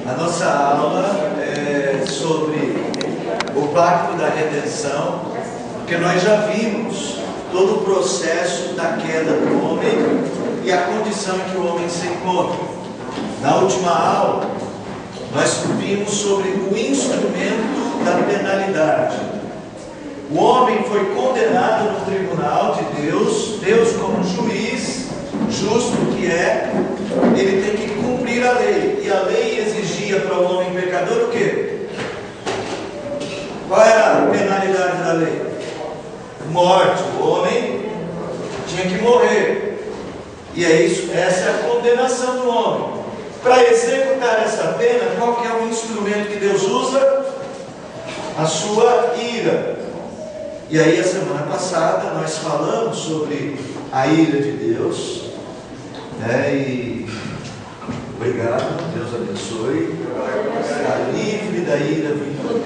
A nossa aula é sobre o pacto da redenção, porque nós já vimos todo o processo da queda do homem e a condição em que o homem se encontra. Na última aula, nós vimos sobre o instrumento da penalidade. O homem foi condenado no tribunal de Deus. Deus, como juiz justo que é, ele tem que cumprir a lei. E a lei exigia para o homem pecador o quê? Qual era a penalidade da lei? Morte. O homem tinha que morrer. E é isso, essa é a condenação do homem. Para executar essa pena, qual que é o instrumento que Deus usa? A sua ira. E aí, a semana passada, nós falamos sobre a ira de Deus, né? E obrigado, Deus abençoe. Está livre da ira vindoura.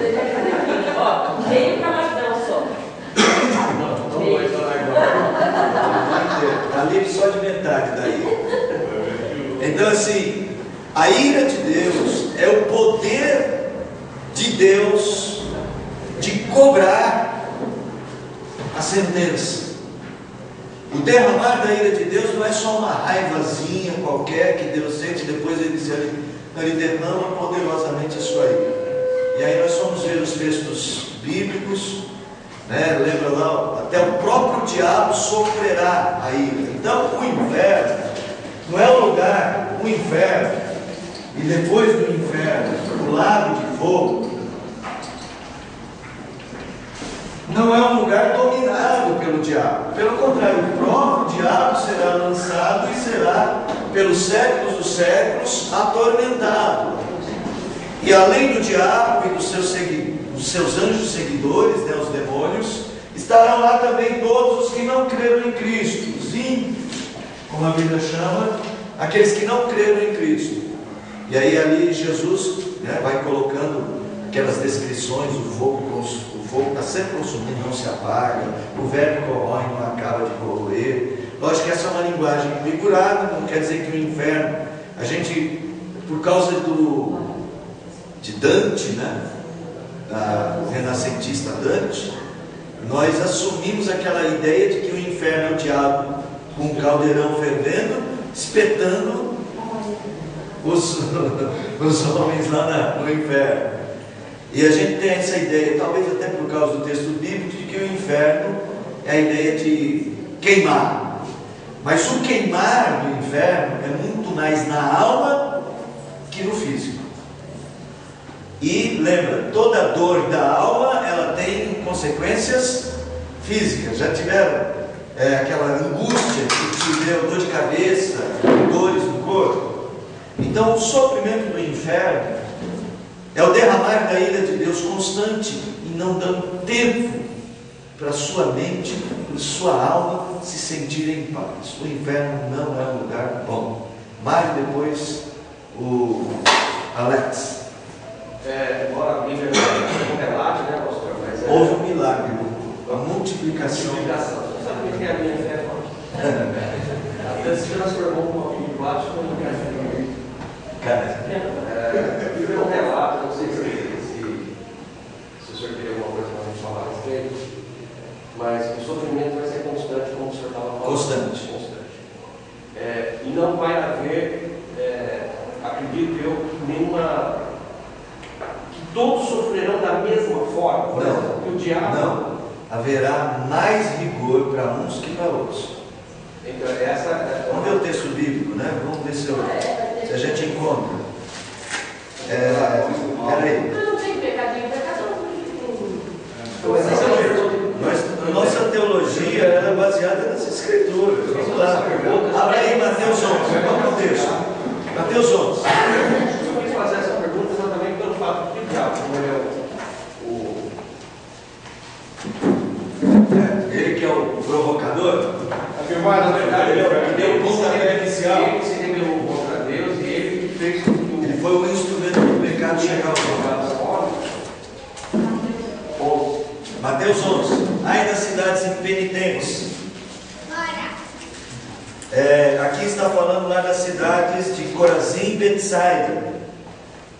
Ó, veio para Lardão só. Não vai está livre só de metade da ira. Então, assim, a ira de Deus é o poder de Deus de cobrar a sentença. O derramar da ira de Deus não é só uma raivazinha qualquer que Deus sente, depois ele diz ali, ele derrama poderosamente a sua ira. E aí nós vamos ver os textos bíblicos, né? Lembra lá, até o próprio diabo sofrerá a ira. Então o inferno não é um lugar, o inferno, e depois do inferno, o lago de fogo, não é um lugar dominado pelo diabo. Pelo contrário, o próprio diabo será lançado e será, pelos séculos dos séculos, atormentado. E além do diabo e dos seus anjos seguidores, né, os demônios, estarão lá também todos os que não creram em Cristo, os ímpios, como a Bíblia chama, aqueles que não creram em Cristo. E aí ali Jesus, né, vai colocando aquelas descrições, o fogo está sempre consumindo, não se apaga, o verme corrói, não acaba de corroer. Lógico que essa é uma linguagem figurada, não quer dizer que o inferno, a gente, por causa de Dante, né, da renascentista Dante, nós assumimos aquela ideia de que o inferno é o diabo com um caldeirão fervendo, espetando os homens lá no inferno. E a gente tem essa ideia, talvez até por causa do texto bíblico, de que o inferno é a ideia de queimar. Mas o queimar do inferno é muito mais na alma que no físico. E lembra, toda dor da alma, ela tem consequências físicas. Já tiveram aquela angústia que te deu dor de cabeça, dores no corpo? Então o sofrimento do inferno é o derramar da ira de Deus constante e não dando tempo para sua mente e sua alma se sentirem em paz. O inferno não é um lugar bom. Mais depois o Alex. Embora a Bíblia não relate, né, pastor? Mas houve um milagre, a multiplicação. Sabe o que é a minha fé? Até se transformou um pouquinho de baixo como que é. A Bíblia não relata, não sei se o senhor tem alguma coisa para nos falar a respeito, mas o sofrimento vai ser constante, como o senhor estava falando. Constante. E não vai haver, acredito eu, nenhuma. Que todos sofrerão da mesma forma. Por exemplo, que o diabo. Não. Haverá mais rigor para uns que para outros. Então, vamos ver o texto bíblico, né? Vamos ver se a gente encontra. Peraí. Não tem pecadinho, pecador. A nossa teologia era baseada nas escrituras. Vamos lá. Abre aí Mateus 11. Vamos ao texto. Mateus 11. Eu quis fazer essa pergunta exatamente pelo fato de que o diabo, ele que é o provocador, afirmar, na verdade, ele deu o pontapé inicial. Ele se rebelou contra Deus e ele que fez com que ele foi o instrumento do pecado chegar ao pecado. Mateus 11. Ai das cidades impenitentes. Aqui está falando lá das cidades de Corazim e Betsaida.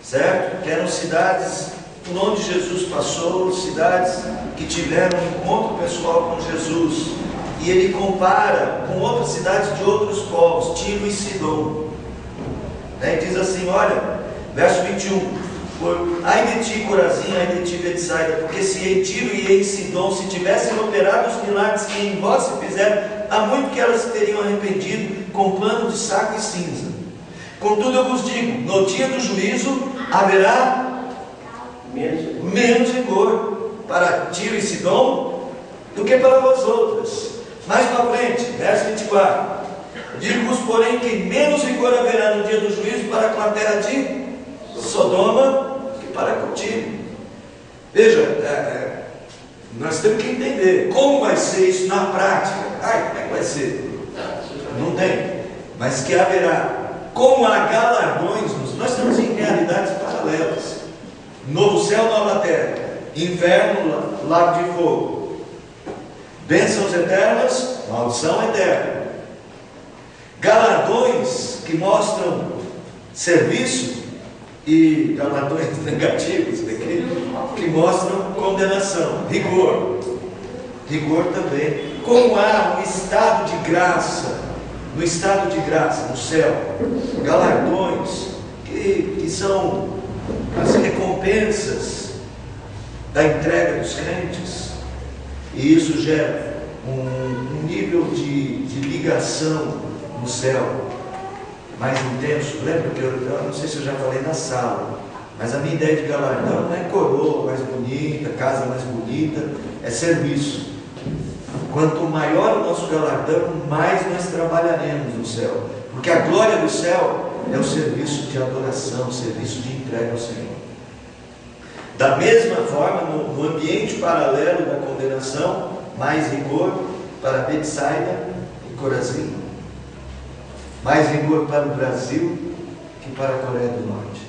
certo? Que eram cidades por onde Jesus passou, cidades que tiveram um encontro pessoal com Jesus. E ele compara com outras cidades de outros povos, Tiro e Sidom. E diz assim, olha, verso 21, ai de ti, Corazim, ai de ti, Betsaida, porque se em Tiro e em Sidom se tivessem operado os milagres que em vós se fizeram, há muito que elas teriam arrependido com pano de saco e cinza. Contudo eu vos digo, no dia do juízo haverá menos rigor para Tiro e Sidom do que para vós outras. Mais para frente, verso 24, digo-vos, porém, que menos rigor haverá no dia do juízo para com a terra de Sodoma que para com Tiro. Veja, nós temos que entender como vai ser isso na prática. Como é que vai ser? Não tem, mas que haverá. Como há galardões, nós estamos em realidades paralelas. Novo céu, nova terra. Inferno, lago de fogo. Bênçãos eternas, maldição eterna. Galardões que mostram serviço e galardões negativos que mostram condenação. Rigor também. Como há um estado de graça, no céu, galardões que são as recompensas da entrega dos crentes, e isso gera um nível de ligação no céu mais intenso. Lembra que eu não sei se eu já falei na sala, mas a minha ideia de galardão não é coroa mais bonita, casa mais bonita, é serviço. Quanto maior o nosso galardão, mais nós trabalharemos no céu, porque a glória do céu é o serviço de adoração, o serviço de entrega ao Senhor. Da mesma forma, no ambiente paralelo da condenação, mais rigor para Betsaida e Corazim, mais rigor para o Brasil que para a Coreia do Norte,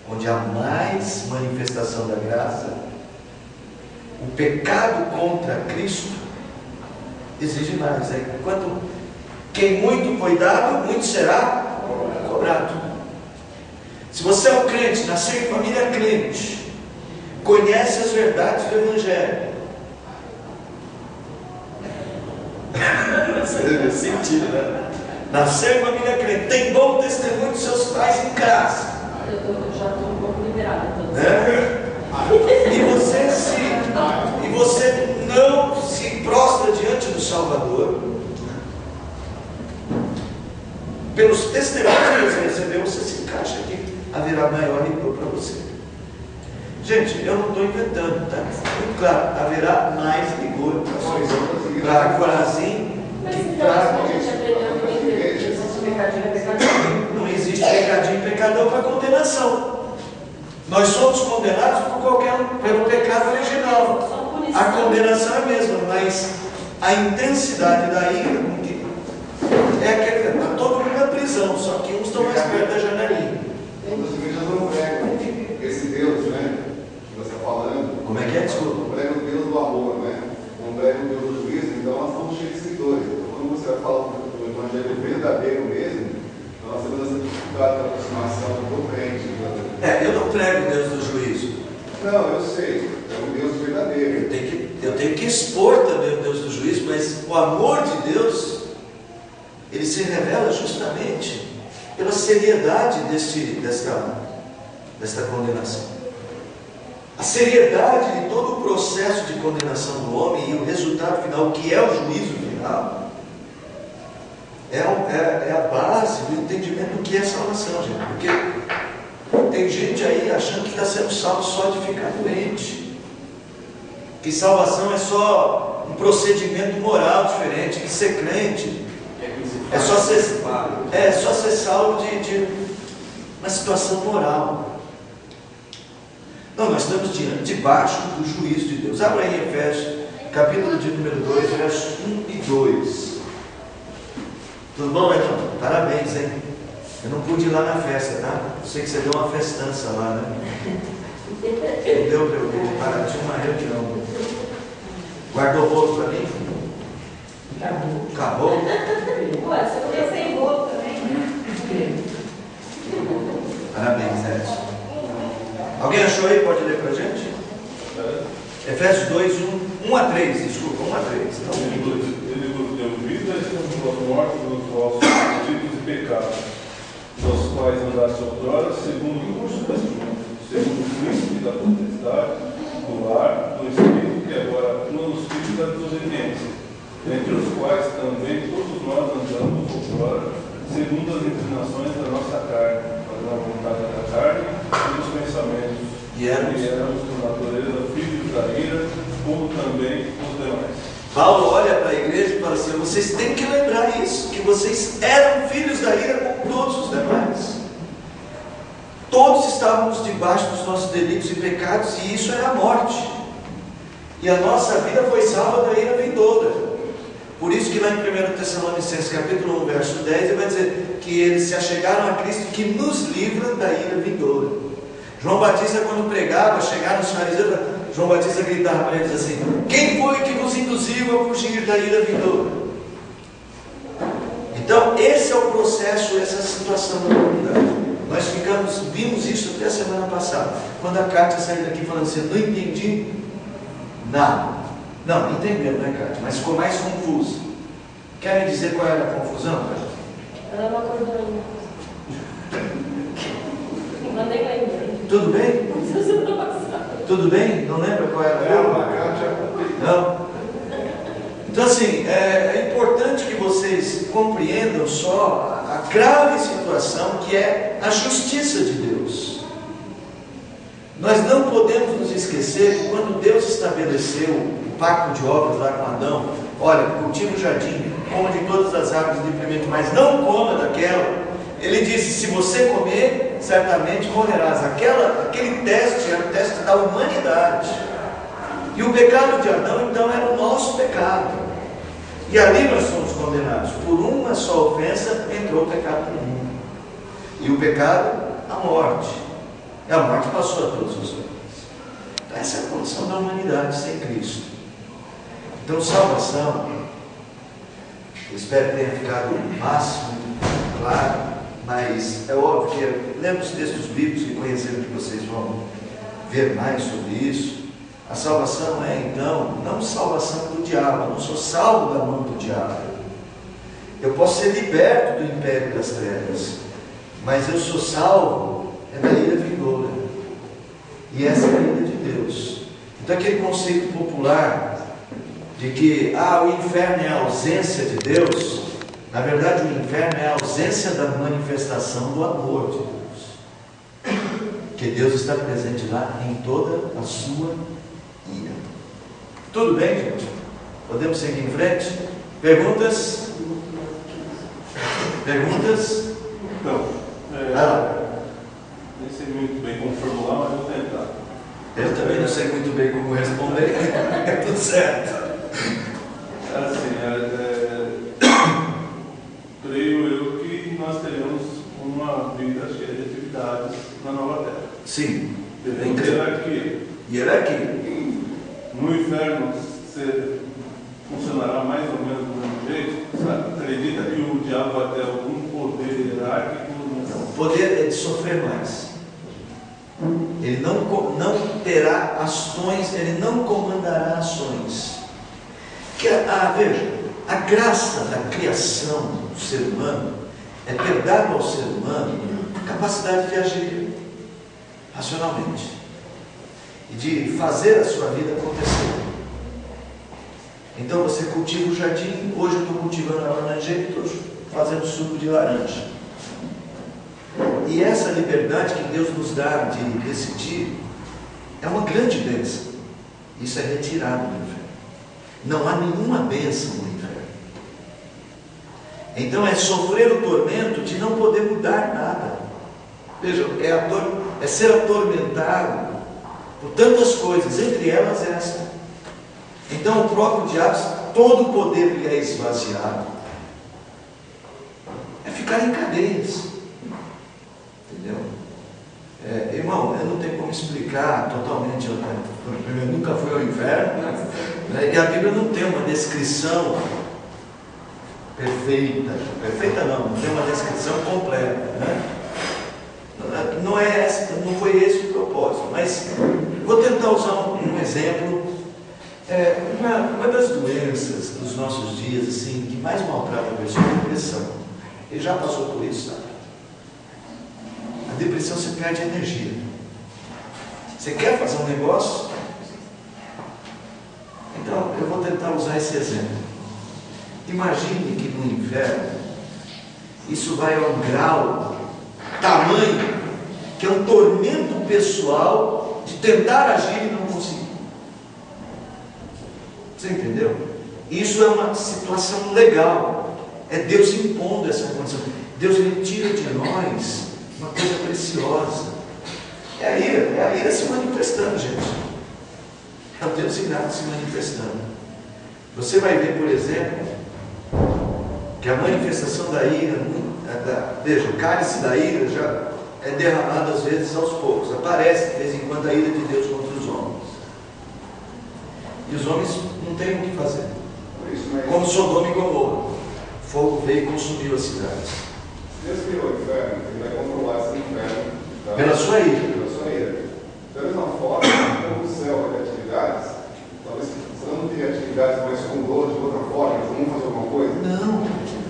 onde há mais manifestação da graça. O pecado contra Cristo exige mais. Quem muito foi dado, muito será cobrado. Se você é um crente, nasceu em família crente, conhece as verdades do Evangelho, você deve sentir, né? Nasceu em família crente, tem bom testemunho dos seus pais em casa. Eu já estou um pouco liberada. E você não se prostra diante do Salvador, pelos testemunhos que você recebeu, você se encaixa aqui, haverá maior rigor para você. Gente, eu não estou inventando, tá? Muito claro, haverá mais rigor para Corazim que para... Não existe pecadinho e pecadão para condenação. Nós somos condenados pelo pecado original. A condenação é a mesma, mas a intensidade da ira é aquele. Todo mundo na prisão, só que uns estão mais perto da janelinha. As igrejas não pregam esse Deus, né? Que você está falando. Como é que é? Desculpa. Não pregam o Deus do amor, né? Não pregam o Deus do juízo, então nós somos cheios de seguidores. Então, quando você vai falar do evangelho verdadeiro mesmo, nós temos essa dificuldade da aproximação do crente. Eu não prego o Deus do juízo. Não, eu sei. É um Deus verdadeiro. Eu tenho que expor também o Deus do juízo, mas o amor de Deus, ele se revela justamente pela seriedade desta condenação. A seriedade de todo o processo de condenação do homem e o resultado final, que é o juízo final, é a base do entendimento do que é salvação, gente. Porque tem gente aí achando que está sendo salvo só de ficar doente, que salvação é só um procedimento moral diferente, que ser crente é só ser salvo de uma situação moral. Não, nós estamos debaixo do juízo de Deus. Abra aí Efésios, capítulo de número 2, versos 1 e 2. Tudo bom, irmão? Parabéns, hein? Eu não pude ir lá na festa, tá? Eu sei que você deu uma festança lá, né? Não deu para eu ir, tinha uma reunião. Guardou o bolo para mim? Acabou? Ué, você podia sem bolo também. Parabéns, Edson. Alguém achou aí? Pode ler para a gente? Efésios 2, 1 a 3, desculpa, 1 a 3. Ele vos deu vida e estamos mortos nos vossos delitos e pecados, nos quais andaste outrora, segundo o curso deste mundo, segundo o príncipe da potestade, do ar, do espírito, que agora atua nos filhos da desobediência, entre os quais também todos nós andamos outrora, segundo as inclinações da nossa carne, fazendo a vontade da carne e dos pensamentos. E éramos por natureza filhos da ira, como também os demais. Paulo olha para a igreja e fala assim: vocês têm que lembrar isso, que vocês eram filhos da ira como todos os demais. Todos estávamos debaixo dos nossos delitos e pecados, e isso era a morte. E a nossa vida foi salva da ira vindoura. Por isso que lá em 1 Tessalonicenses capítulo 1, verso 10, ele vai dizer que eles se achegaram a Cristo, que nos livra da ira vindoura. João Batista, quando pregava, chegaram os fariseus, João Batista gritava para eles assim: quem foi que vos induziu a fugir da ira vindoura? Então, esse é o processo, essa situação da humanidade. Nós vimos isso até a semana passada, quando a Kátia saiu daqui falando assim: não entendi nada. Não, entendeu, né, Kátia? Mas ficou mais confuso. Quer me dizer qual era a confusão, Kátia? Ela não acordou ainda. Mas nem lembro. Tudo bem? Tudo bem? Não lembra qual era a Não? Então assim, é importante que vocês compreendam só a grave situação que é a justiça de Deus. Nós não podemos nos esquecer que quando Deus estabeleceu o pacto de obras lá com Adão, olha, cultiva o jardim, coma de todas as árvores livremente, mas não coma daquela. Ele disse: se você comer, certamente morrerás. Aquele teste era o teste da humanidade. E o pecado de Adão, então, era o nosso pecado. E ali nós somos condenados. Por uma só ofensa entrou o pecado no mundo. E o pecado, a morte. E a morte passou a todos os homens. Então, essa é a condição da humanidade sem Cristo. Então, salvação, eu espero que tenha ficado o máximo claro. Mas é óbvio que, lembra os textos bíblicos que conheceram, que vocês vão ver mais sobre isso. A salvação é, então, não salvação do diabo. Eu não sou salvo da mão do diabo. Eu posso ser liberto do império das trevas, mas eu sou salvo da ira vindoura. E essa é a ira de Deus. Então aquele conceito popular de que o inferno é a ausência de Deus, na verdade o inferno é a ausência da manifestação do amor de Deus. Que Deus está presente lá em toda a sua ira. Tudo bem, gente? Podemos seguir em frente? Perguntas? Perguntas? Então, nem sei muito bem como formular, mas vou tentar. Eu também não sei muito bem como responder. É tudo certo. Creio eu que nós teremos uma vida cheia de atividades na nova terra. Sim. Teremos hierarquia. Hierarquia. No inferno funcionará mais ou menos do mesmo jeito. Sabe? Acredita que o diabo vai ter algum poder hierárquico? O poder é de sofrer mais. Ele não terá ações, ele não comandará ações. Veja, a graça da criação do ser humano é ter dado ao ser humano a capacidade de agir racionalmente e de fazer a sua vida acontecer. Então você cultiva o jardim. Hoje eu estou cultivando a laranjeira e estou fazendo suco de laranja. E essa liberdade que Deus nos dá de decidir é uma grande bênção. Isso é retirado do inferno. Não há nenhuma bênção no inferno. Então é sofrer o tormento de não poder mudar nada. Veja, é ser atormentado por tantas coisas, entre elas essa. Então o próprio diabo, todo o poder lhe é esvaziado. É ficar em cadeias. Entendeu? Irmão, eu não tenho como explicar totalmente. Eu nunca fui ao inferno, né? E a Bíblia não tem uma descrição perfeita. Perfeita não tem uma descrição completa, né? não foi esse o propósito, mas vou tentar usar um exemplo. Uma das doenças dos nossos dias, assim, que mais maltrata a pessoa é a depressão. Ele já passou por isso, sabe? A depressão, você perde energia. Você quer fazer um negócio? Então, eu vou tentar usar esse exemplo. Imagine que no inferno, isso vai a um grau tamanho que é um tormento pessoal de tentar agir e não conseguir. Você entendeu? Isso é uma situação legal. É Deus impondo essa condição. Deus retira de nós uma coisa preciosa. É a ira se manifestando, gente. É o Deus ingrato se manifestando. Você vai ver, por exemplo, que a manifestação da ira, veja, o cálice da ira já é derramado às vezes aos poucos. Aparece de vez em quando a ira de Deus contra os homens. E os homens não têm o que fazer. Como Sodoma e Gomorra. Fogo veio e consumiu as cidades. Deus criou o inferno, ele vai controlar esse inferno. Tá? Pela sua ira. Pela sua ira. Da mesma forma, como o céu vai ter atividades, talvez você não tenha atividades mais com dor de outra forma, mas vamos fazer alguma coisa? Não,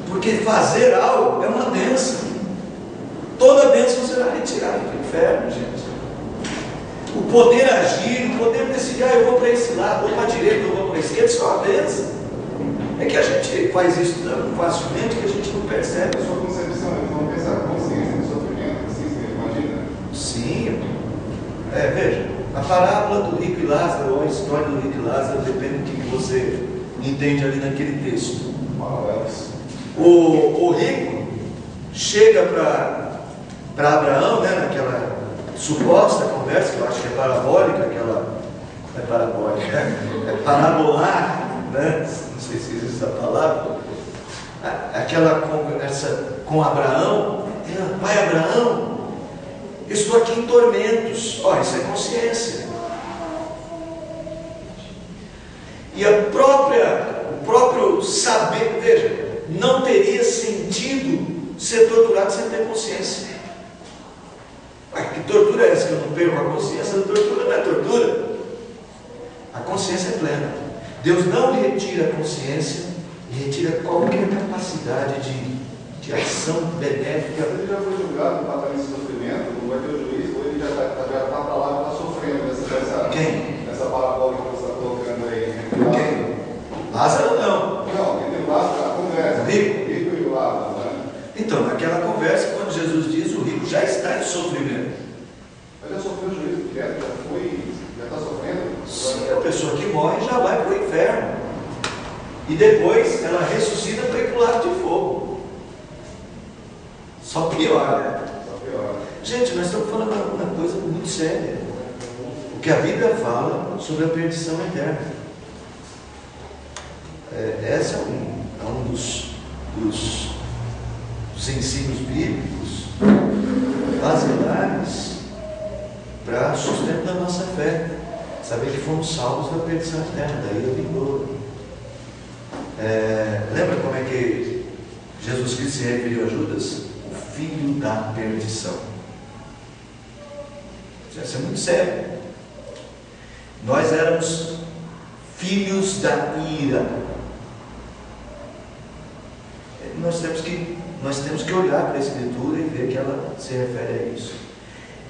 porque fazer algo é uma bênção. Toda bênção será retirada do inferno, gente. O poder agir, o poder decidir, eu vou para esse lado, vou para a direita, eu vou para a esquerda, isso é uma bênção. É que a gente faz isso tão facilmente que a gente não percebe. A sua concepção, vamos pensar a consciência do sofrimento, assim, você imagina? Sim. Veja, a parábola do rico e Lázaro, ou a história do rico e Lázaro, depende do que você entende ali naquele texto. O rico chega para Abraão, né, naquela suposta conversa, que eu acho que é parabólica, é parabolar, né? Não sei se existe essa palavra. Aquela conversa com Abraão, pai Abraão, eu estou aqui em tormentos. Olha, isso é consciência. E o próprio saber, veja, não teria sentido ser torturado sem ter consciência. Que tortura é essa que eu não perco a consciência? A tortura não é tortura. A consciência é plena. Deus não lhe retira a consciência e retira qualquer capacidade de ação benéfica. Ele já foi julgado para estar nesse sofrimento, não vai ter o juiz, ou ele já está para lá, está sofrendo Quem? Essa parábola que você está colocando aí. Quem? Lázaro não. Não, ele Lázaro, a conversa. Rico e o Lázaro, né? Então, naquela conversa, quando Jesus diz, o rico já está em sofrimento. Mas já sofreu o juízo direto, já está sofrendo? Sim, a pessoa que morre já vai para o inferno. E depois ela ressuscita para ir para o lago de fogo. Só piora, né? Só piora. Gente, nós estamos falando uma coisa muito séria. O que a Bíblia fala sobre a perdição eterna. Esse é um dos ensinos bíblicos basilares para sustento da nossa fé. Saber que fomos salvos da perdição eterna, da ira vindoura. Lembra como é que Jesus Cristo se referiu a Judas? O filho da perdição. Isso é muito sério. Nós éramos filhos da ira. Nós temos que olhar para a Escritura e ver que ela se refere a isso.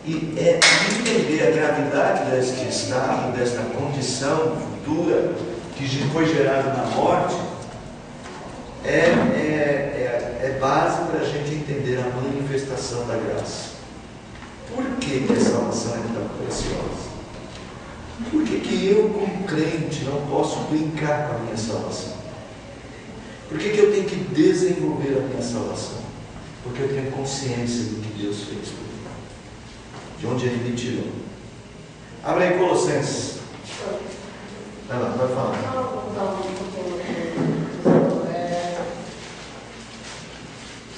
E entender a gravidade deste estado, desta condição futura que foi gerada na morte, é base para a gente entender a manifestação da graça. Por que a salvação é tão preciosa? Por que eu, como crente, não posso brincar com a minha salvação? Por que eu tenho que desenvolver a minha salvação? Porque eu tenho consciência do que Deus fez por mim, de onde Ele me tirou. Abre aí Colossenses. Vai lá, vai falar.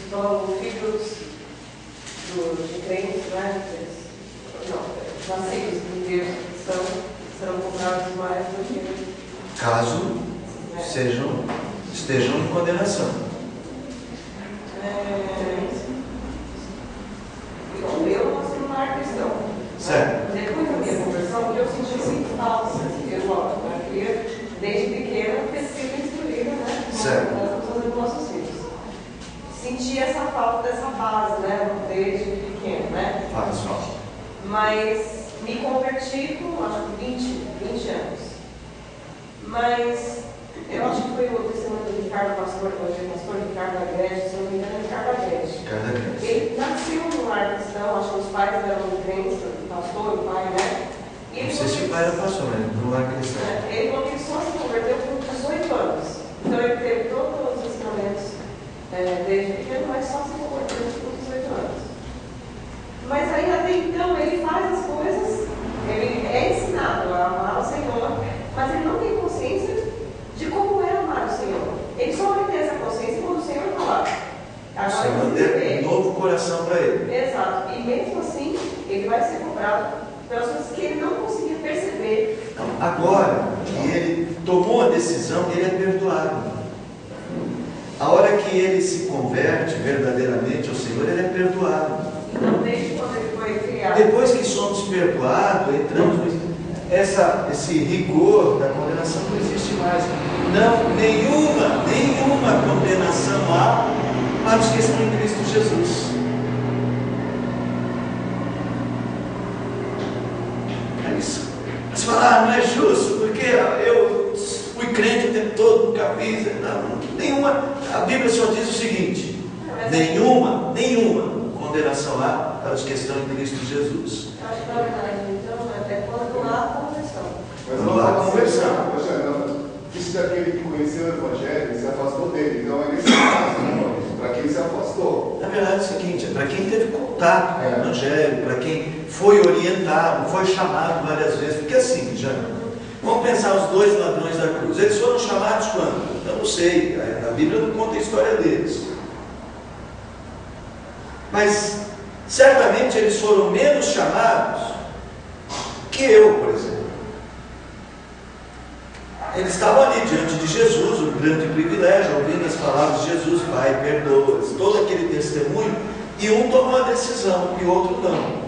Então, filhos de crentes, né? Nascidos em Deus serão comprados mais do que. Caso estejam em condenação. Eu nasci numa fase, né? Desde pequeno, né? Fala só. Mas me converti com, acho que 20 anos. Mas eu acho que foi o testemunho do Ricardo, pastor Ricardo Agreste, se não me engano, Ricardo Agreste. Ele nasceu no lar cristão, acho que os pais eram crentes, o pastor, o pai, né? Não sei se o pai era pastor, mas no lar cristão. Ele falou que só se converteu com 18 anos. Então ele teve todos os ensinamentos desde pequeno, mas só se converteu com 18 anos. Mas aí até então ele faz as coisas, ele é ensinado a amar o Senhor, mas ele não tem consciência de como é amar o Senhor. Ele só vai ter essa consciência quando o Senhor falar. O Senhor deu um novo coração para ele. Exato. E mesmo assim, ele vai ser cobrado pelas coisas que ele não conseguia perceber. Agora que ele tomou a decisão, ele é perdoado. A hora que ele se converte verdadeiramente ao Senhor, ele é perdoado. Então, desde quando ele foi criado. Depois que somos perdoados, entramos esse rigor da condenação não existe mais. Não, nenhuma condenação há para os que estão em Cristo Jesus. É isso. Você fala, não é justo, porque eu fui crente o tempo todo, nunca fiz. Não, nenhuma. A Bíblia só diz o seguinte: nenhuma condenação há para os que estão em Cristo Jesus. Acho que na verdade, então, é quando há conversão. Mas Não há conversão. Isso daquele que conheceu o Evangelho e se afastou dele. Então é nesse caso, para quem se afastou. Na verdade é o seguinte, é para quem teve contato com o Evangelho, para quem foi orientado, foi chamado várias vezes, porque assim, já vamos pensar os dois ladrões da cruz. Eles foram chamados quando? Eu não sei, a Bíblia não conta a história deles. Mas certamente eles foram menos chamados que eu, por exemplo. Eles estavam ali diante de Jesus, um grande privilégio, ouvindo as palavras de Jesus: Pai, perdoa, todo aquele testemunho, e um tomou a decisão e o outro não.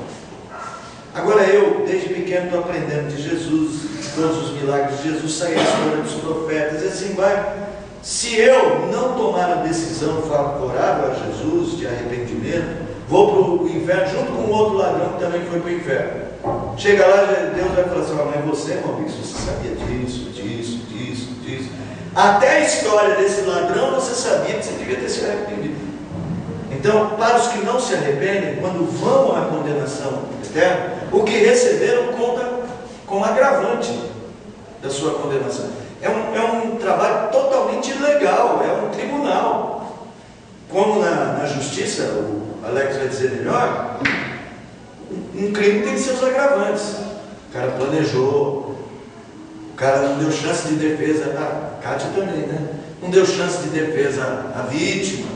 Agora eu, desde pequeno, estou aprendendo de Jesus, de todos os milagres de Jesus, saí a história dos profetas, e assim vai. Se eu não tomar a decisão favorável a Jesus, de arrependimento, vou para o inferno junto com um outro ladrão que também foi para o inferno. Chega lá, Deus vai falar assim: mas você, Maurício, você sabia disso. Até a história desse ladrão você sabia que você devia ter se arrependido. Então, para os que não se arrependem, quando vão à condenação eterna, o que receberam conta com agravante da sua condenação. É um trabalho totalmente ilegal, é um tribunal. Como na justiça, o Alex vai dizer melhor, um crime tem seus agravantes. O cara planejou, o cara não deu chance de defesa, a Kátia também, né? Não deu chance de defesa à vítima,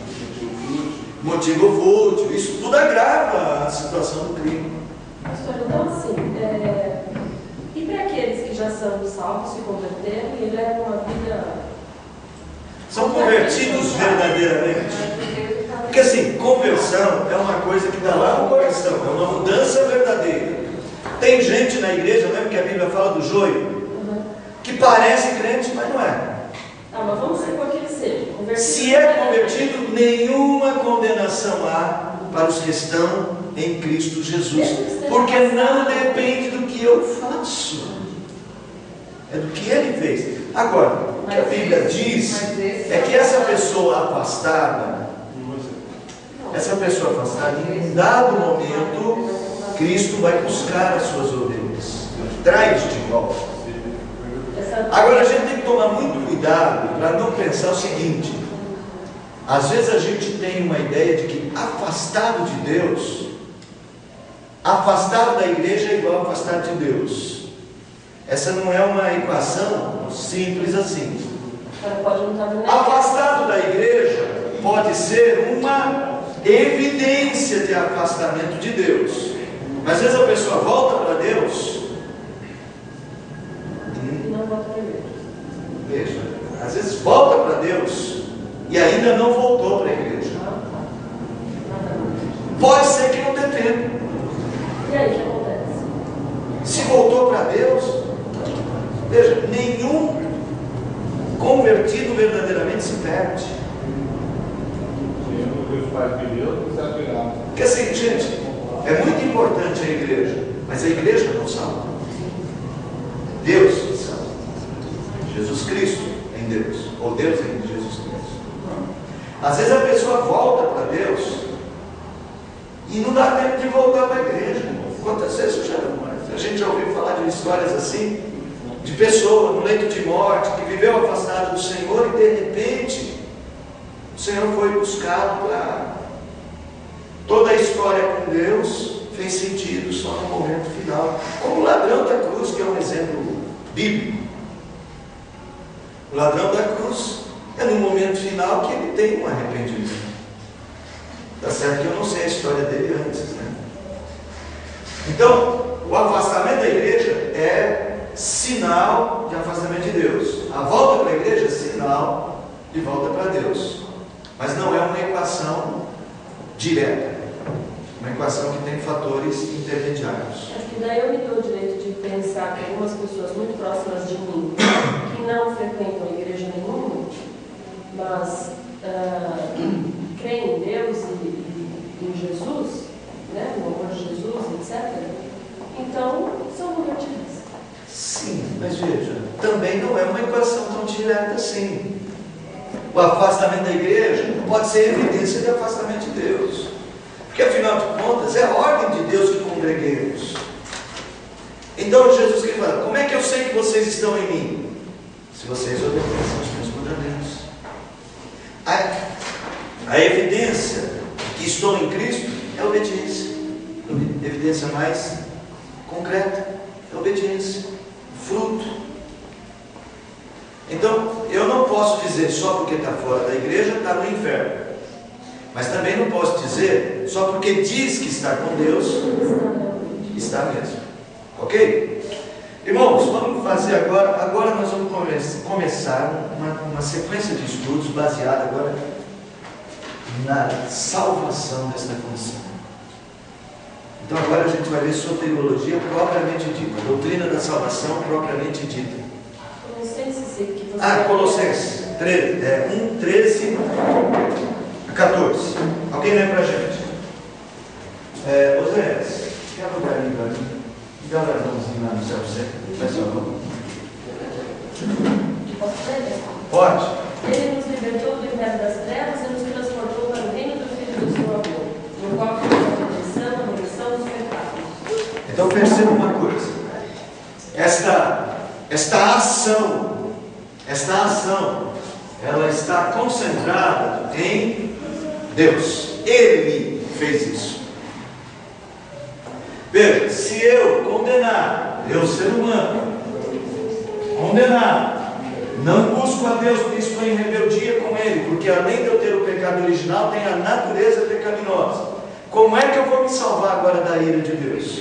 motivo fútil, isso tudo agrava a situação do crime. Pastor, então assim, e para aqueles que já são salvos, se converteram e levam uma vida... São convertidos verdadeiramente. Porque assim, conversão é uma coisa que está lá no coração, é uma mudança verdadeira. Tem gente na igreja, lembra que a Bíblia fala do joio? Que parece crente, mas não é. Mas vamos supor que ele seja convertido. Se é convertido, nenhuma condenação há para os que estão em Cristo Jesus. Porque não depende do que eu faço, é do que Ele fez. Agora, o que a Bíblia diz é que essa pessoa afastada, em um dado momento, Cristo vai buscar as suas ovelhas, traz de volta. Agora a gente tem que tomar muito cuidado para não pensar o seguinte: às vezes a gente tem uma ideia de que afastado de Deus, afastado da igreja é igual afastado de Deus. Essa não é uma equação simples assim. Afastado da igreja pode ser uma evidência de afastamento de Deus, mas às vezes a pessoa volta para Deus. Veja, às vezes volta para Deus e ainda não voltou para a igreja. Pode ser que não dê tempo. E aí o que acontece? Se voltou para Deus, veja, nenhum convertido verdadeiramente se perde. faz pneu, você é pirata. Porque assim, gente, é muito importante a igreja, mas a igreja não salva. Deus salva. Jesus Cristo em Deus, ou Deus em Jesus Cristo. Às vezes a pessoa volta para Deus e não dá tempo de voltar para a igreja. Quantas vezes a gente já ouviu falar de histórias assim, de pessoa no leito de morte, que viveu afastado do Senhor e de repente o Senhor foi buscado para... Toda a história com Deus fez sentido só no momento final. Como o ladrão da cruz, que é um exemplo bíblico. O ladrão da cruz é no momento final que ele tem um arrependimento. Está certo que eu não sei a história dele antes, né? Então, o afastamento da igreja é sinal de afastamento de Deus. A volta para a igreja é sinal de volta para Deus. Mas não é uma equação direta. Uma equação que tem fatores intermediários. Acho que daí eu me dou o direito de pensar que algumas pessoas muito próximas de mim, que não frequentam igreja nenhuma, mas creem em Deus e em Jesus, né, no amor de Jesus, etc., então são convertidas. Sim, mas veja, também não é uma equação tão direta assim. O afastamento da igreja não pode ser evidência de afastamento de Deus. Porque afinal de contas é a ordem de Deus que congreguemos. Então Jesus Cristo fala: como é que eu sei que vocês estão em mim? Se vocês obedecem aos meus mandamentos. A evidência que estou em Cristo é a obediência. A evidência mais concreta é a obediência, fruto. Então eu não posso dizer só porque está fora da igreja está no inferno. Mas também não posso dizer só porque diz que está com Deus, está mesmo. Ok? Irmãos, vamos fazer agora. Agora nós vamos começar uma sequência de estudos baseada agora na salvação desta condição. Então agora a gente vai ver soteriologia propriamente dita, doutrina da salvação propriamente dita. Colossenses 1, 13 a 14. Alguém lê para a gente? Oséias, quer lugar ali para mim? Dá um galardãozinho lá no céu sempre. Faz favor. Pode. Ele nos libertou do inferno das trevas e nos transportou para o reino do Filho do seu amor, no qual temos a remissão dos pecados. Então perceba uma coisa. Esta ação, ela está concentrada em Deus. Ele fez isso. Veja, se eu condenar, eu ser humano, condenar, não busco a Deus porque estou em rebeldia com Ele, porque além de eu ter o pecado original, tem a natureza pecaminosa. Como é que eu vou me salvar agora da ira de Deus?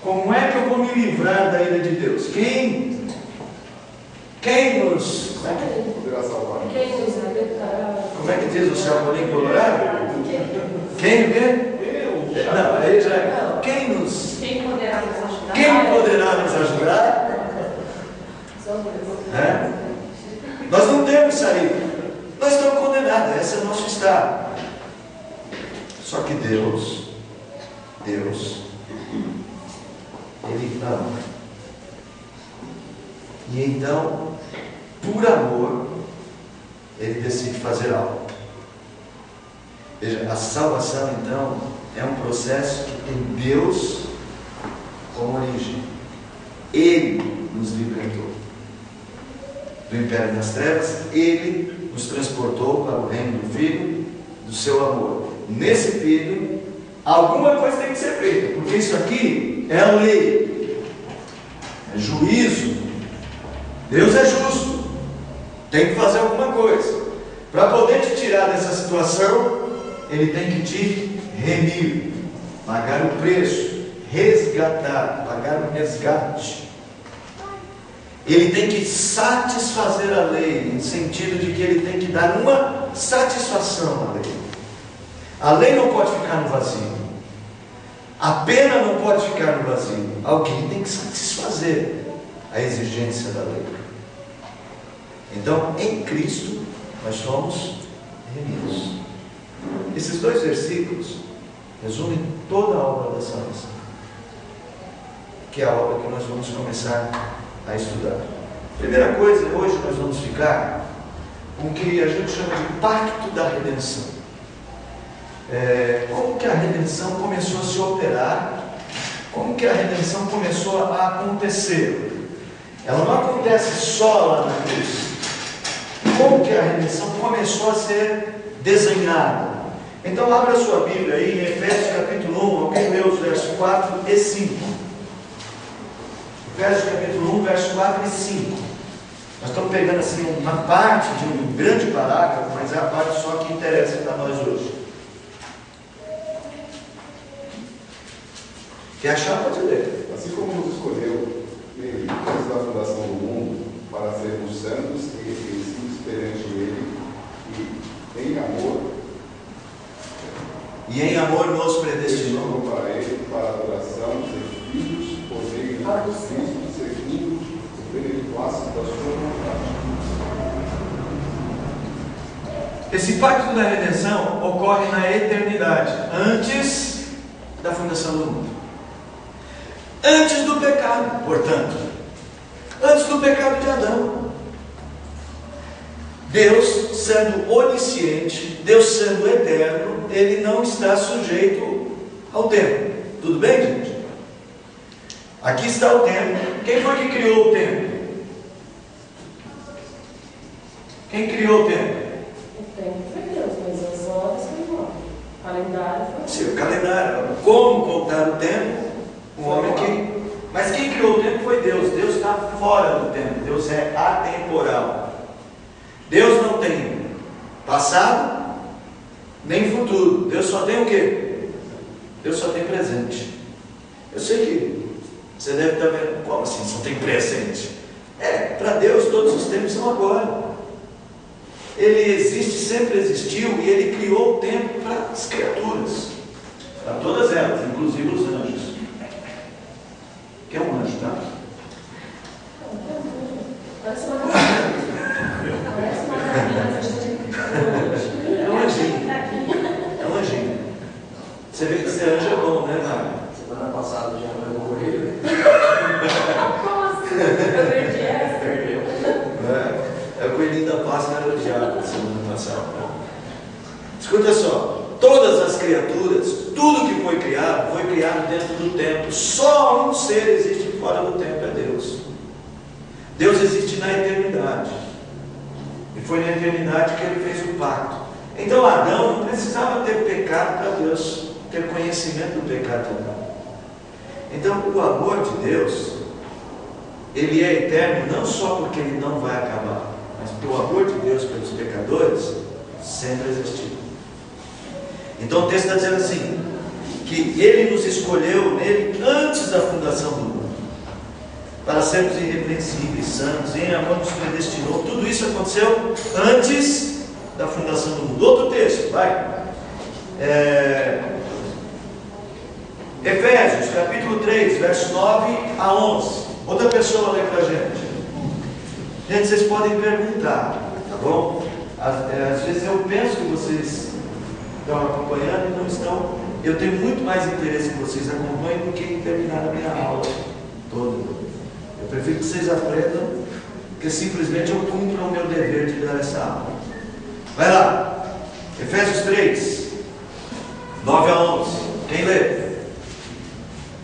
Como é que eu vou me livrar da ira de Deus? Quem nos... Quem nos libertará? Como é que diz o Chapolin Colorado? Quem vê? Não, aí já é. Quem poderá nos ajudar? Quem poderá nos ajudar? Nós não temos saída. Nós estamos condenados. Esse é o nosso estado. Só que Deus, Ele ama. E então, por amor, Ele decide fazer algo. Veja, a salvação então é um processo que tem Deus como origem. Ele nos libertou do império das trevas, Ele nos transportou para o reino do Filho do seu amor. Nesse Filho, alguma coisa tem que ser feita, porque isso aqui é a lei, é juízo. Deus é justo, tem que fazer alguma coisa. Para poder te tirar dessa situação, Ele tem que te remir, pagar o preço, resgatar, pagar o resgate. Ele tem que satisfazer a lei, no sentido de que Ele tem que dar uma satisfação à lei. A lei não pode ficar no vazio. A pena não pode ficar no vazio. Alguém tem que satisfazer a exigência da lei. Então, em Cristo, nós somos remidos. Esses 2 versículos resumem toda a obra da salvação, que é a obra que nós vamos começar a estudar. Primeira coisa, hoje nós vamos ficar com o que a gente chama de pacto da redenção. Como que a redenção começou a se operar, como que a redenção começou a acontecer. Ela não acontece só lá na cruz. Como que a redenção começou a ser desenhada. Então abra a sua Bíblia aí em Efésios capítulo 1, alguém lê os versos 4 e 5. Efésios capítulo 1, versos 4 e 5. Nós estamos pegando assim uma parte de um grande parágrafo, mas é a parte só que interessa para nós hoje. Quer achar? Pode ler. Assim como nos escolheu antes da fundação do mundo para sermos santos e reconhecidos perante Ele, e em amor nos predestinou para Ele, para a adoração, ser filhos por meio de Cristo, seguindo o beneplácito da sua vontade. Esse pacto da redenção ocorre na eternidade, antes da fundação do mundo, antes do pecado, portanto, antes do pecado de Adão. Deus sendo onisciente, Deus sendo eterno, Ele não está sujeito ao tempo. Tudo bem, gente? Aqui está o tempo. Quem foi que criou o tempo? Quem criou o tempo? O tempo foi Deus, mas as horas foi o homem. O calendário foi Sim, o calendário. Como contar o tempo? O homem que... Mas quem criou o tempo foi Deus. Deus está fora do tempo. Deus é atemporal. Deus não tem passado nem futuro. Deus só tem o quê? Deus só tem presente. Eu sei que você deve estar vendo, como assim só tem presente? Para Deus todos os tempos são agora. Ele existe, sempre existiu, e Ele criou o tempo para as criaturas, para todas elas, inclusive os anjos. Que é um anjo, tá? Parece uma maravilha. Parece uma maravilha. É um anjinho. É um anjinho. Você vê que ser anjo é bom, né, Mário? Semana passada já foi no correio. Como assim? Eu perdi essa? Perdeu. É o coelhinho da Páscoa era o diabo semana passada. Escuta só, todas as criaturas, tudo que foi criado dentro do tempo. Só um ser existe fora do tempo, é Deus. Deus existe na eternidade. E foi na eternidade que Ele fez o pacto. Então Adão não precisava ter pecado para Deus ter conhecimento do pecado de Adão. Então o amor de Deus, Ele é eterno não só porque Ele não vai acabar, mas porque o amor de Deus pelos pecadores sempre existiu. Então o texto está dizendo assim, que Ele nos escolheu nele antes da fundação do mundo, para sermos irrepreensíveis, santos, e em amor nos predestinou. Tudo isso aconteceu antes da fundação do mundo. Outro texto, vai. Efésios, capítulo 3, verso 9 a 11. Outra pessoa lê para a gente. Gente, vocês podem perguntar, tá bom? Às vezes eu penso que vocês estão acompanhando e não estão. Eu tenho muito mais interesse que vocês acompanhem do que em terminar a minha aula toda. Eu prefiro que vocês aprendam, porque simplesmente eu cumpro o meu dever de dar essa aula. Vai lá, Efésios 3, 9 a 11. Quem lê?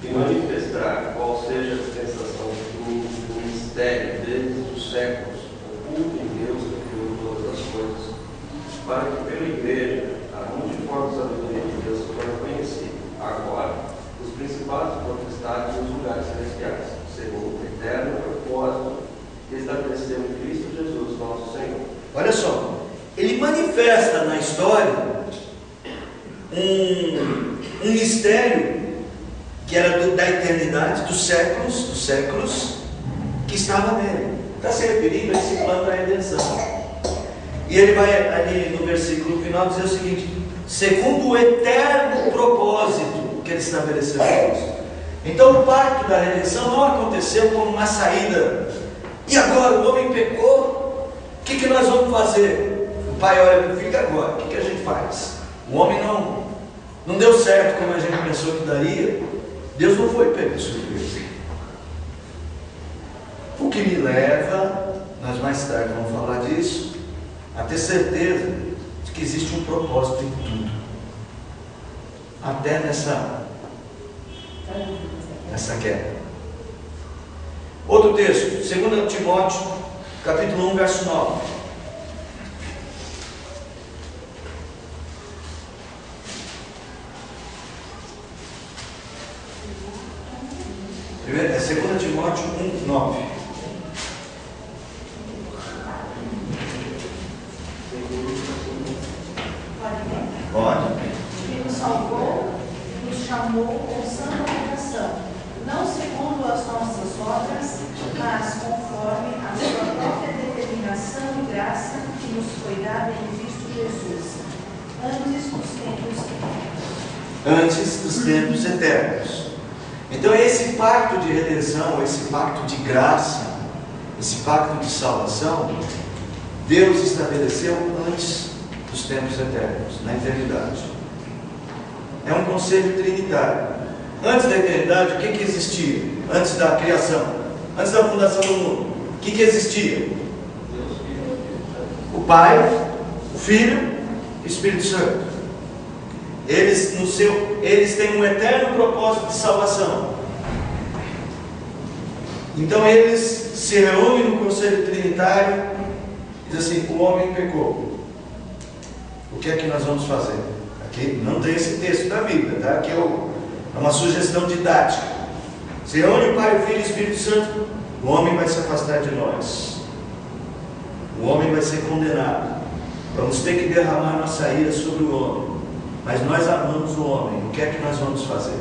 E manifestar qual seja a dispensação do mistério desde os séculos, oculto em Deus que criou todas as coisas, para que pela igreja a multiforme sabedoria de Deus seja conhecida, agora, os principados e potestades nos lugares celestiais, segundo o eterno propósito que estabeleceu em Cristo Jesus, nosso Senhor. Olha só, ele manifesta na história um mistério que era da eternidade, dos séculos, que estava nele. Está se referindo a esse plano da redenção. E ele vai ali no versículo final dizer o seguinte: segundo o eterno propósito que ele estabeleceu em Cristo. Então o pacto da redenção não aconteceu como uma saída. E agora o homem pecou, o que nós vamos fazer? O pai olha para o filho: agora, o que a gente faz? O homem não deu certo como a gente pensou que daria. Deus não foi pego de surpresa. O que me leva, nós mais tarde vamos falar disso, a ter certeza de que existe um propósito em tudo. Até nessa queda. Outro texto, 2 Timóteo, capítulo 1, verso 9. É 2 Timóteo 1, 9. Pode. Que nos salvou, nos chamou com santa vocação, não segundo as nossas obras, mas conforme a sua própria determinação e graça que nos foi dada em Cristo Jesus, antes dos tempos eternos. Então esse pacto de redenção, esse pacto de graça, esse pacto de salvação, Deus estabeleceu antes dos tempos eternos, na eternidade. É um conselho trinitário. Antes da eternidade, o que existia? Antes da criação, antes da fundação do mundo, o que existia? O Pai, o Filho e o Espírito Santo. Eles têm um eterno propósito de salvação. Então eles se reúnem no conselho trinitário e dizem assim: o homem pecou. O que é que nós vamos fazer? Aqui não tem esse texto da Bíblia, tá? Aqui é uma sugestão didática. Se reúne o Pai, o Filho e o Espírito Santo, o homem vai se afastar de nós. O homem vai ser condenado. Vamos ter que derramar nossa ira sobre o homem. Mas nós amamos o homem. O que é que nós vamos fazer?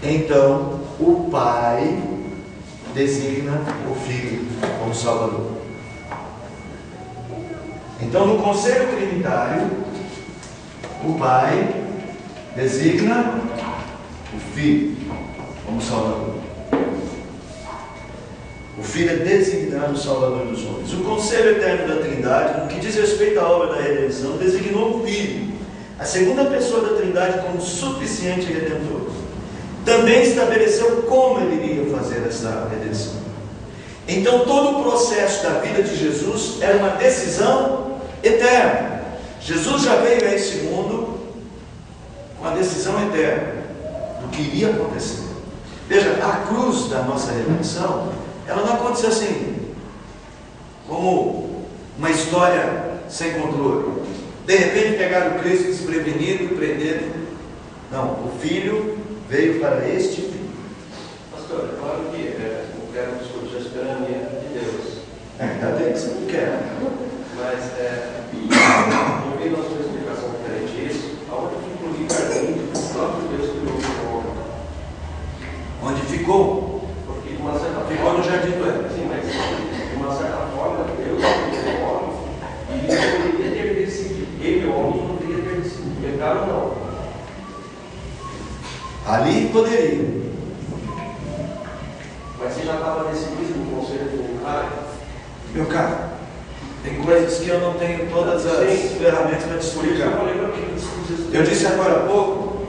Então, o Pai designa o Filho como Salvador. Então, no conselho trinitário, o Pai designa o Filho como Salvador. O Filho é designado o Salvador dos homens. O conselho eterno da Trindade, no que diz respeito à obra da redenção, designou o Filho, a segunda pessoa da Trindade, como suficiente redentor. Também estabeleceu como ele iria fazer essa redenção. Então todo o processo da vida de Jesus era uma decisão eterna. Jesus já veio a esse mundo com a decisão eterna do que iria acontecer. Veja, a cruz da nossa redenção, ela não aconteceu assim, como uma história sem controle. De repente pegaram Cristo desprevenido e prenderam. Não, o Filho veio para este fim. Pastor, é claro que eu quero discutir a soberania de Deus. Ainda bem que você não quer. Mas, ouvindo a sua explicação referente a isso, aonde ficou o livre-arbítrio que o próprio Deus criou o homem? Onde ficou? Porque de uma certa Ficou no jardim do Éden. Sim, mas de uma certa forma, Deus criou o homem e ele poderia ter decidido. Ele, o homem, não poderia ter decidido pecar ou não. Ali poderia. Mas você já estava decidido no conselho trinitário? Meu caro, tem coisas que eu não tenho todas as ferramentas para te explicar. Eu disse agora há pouco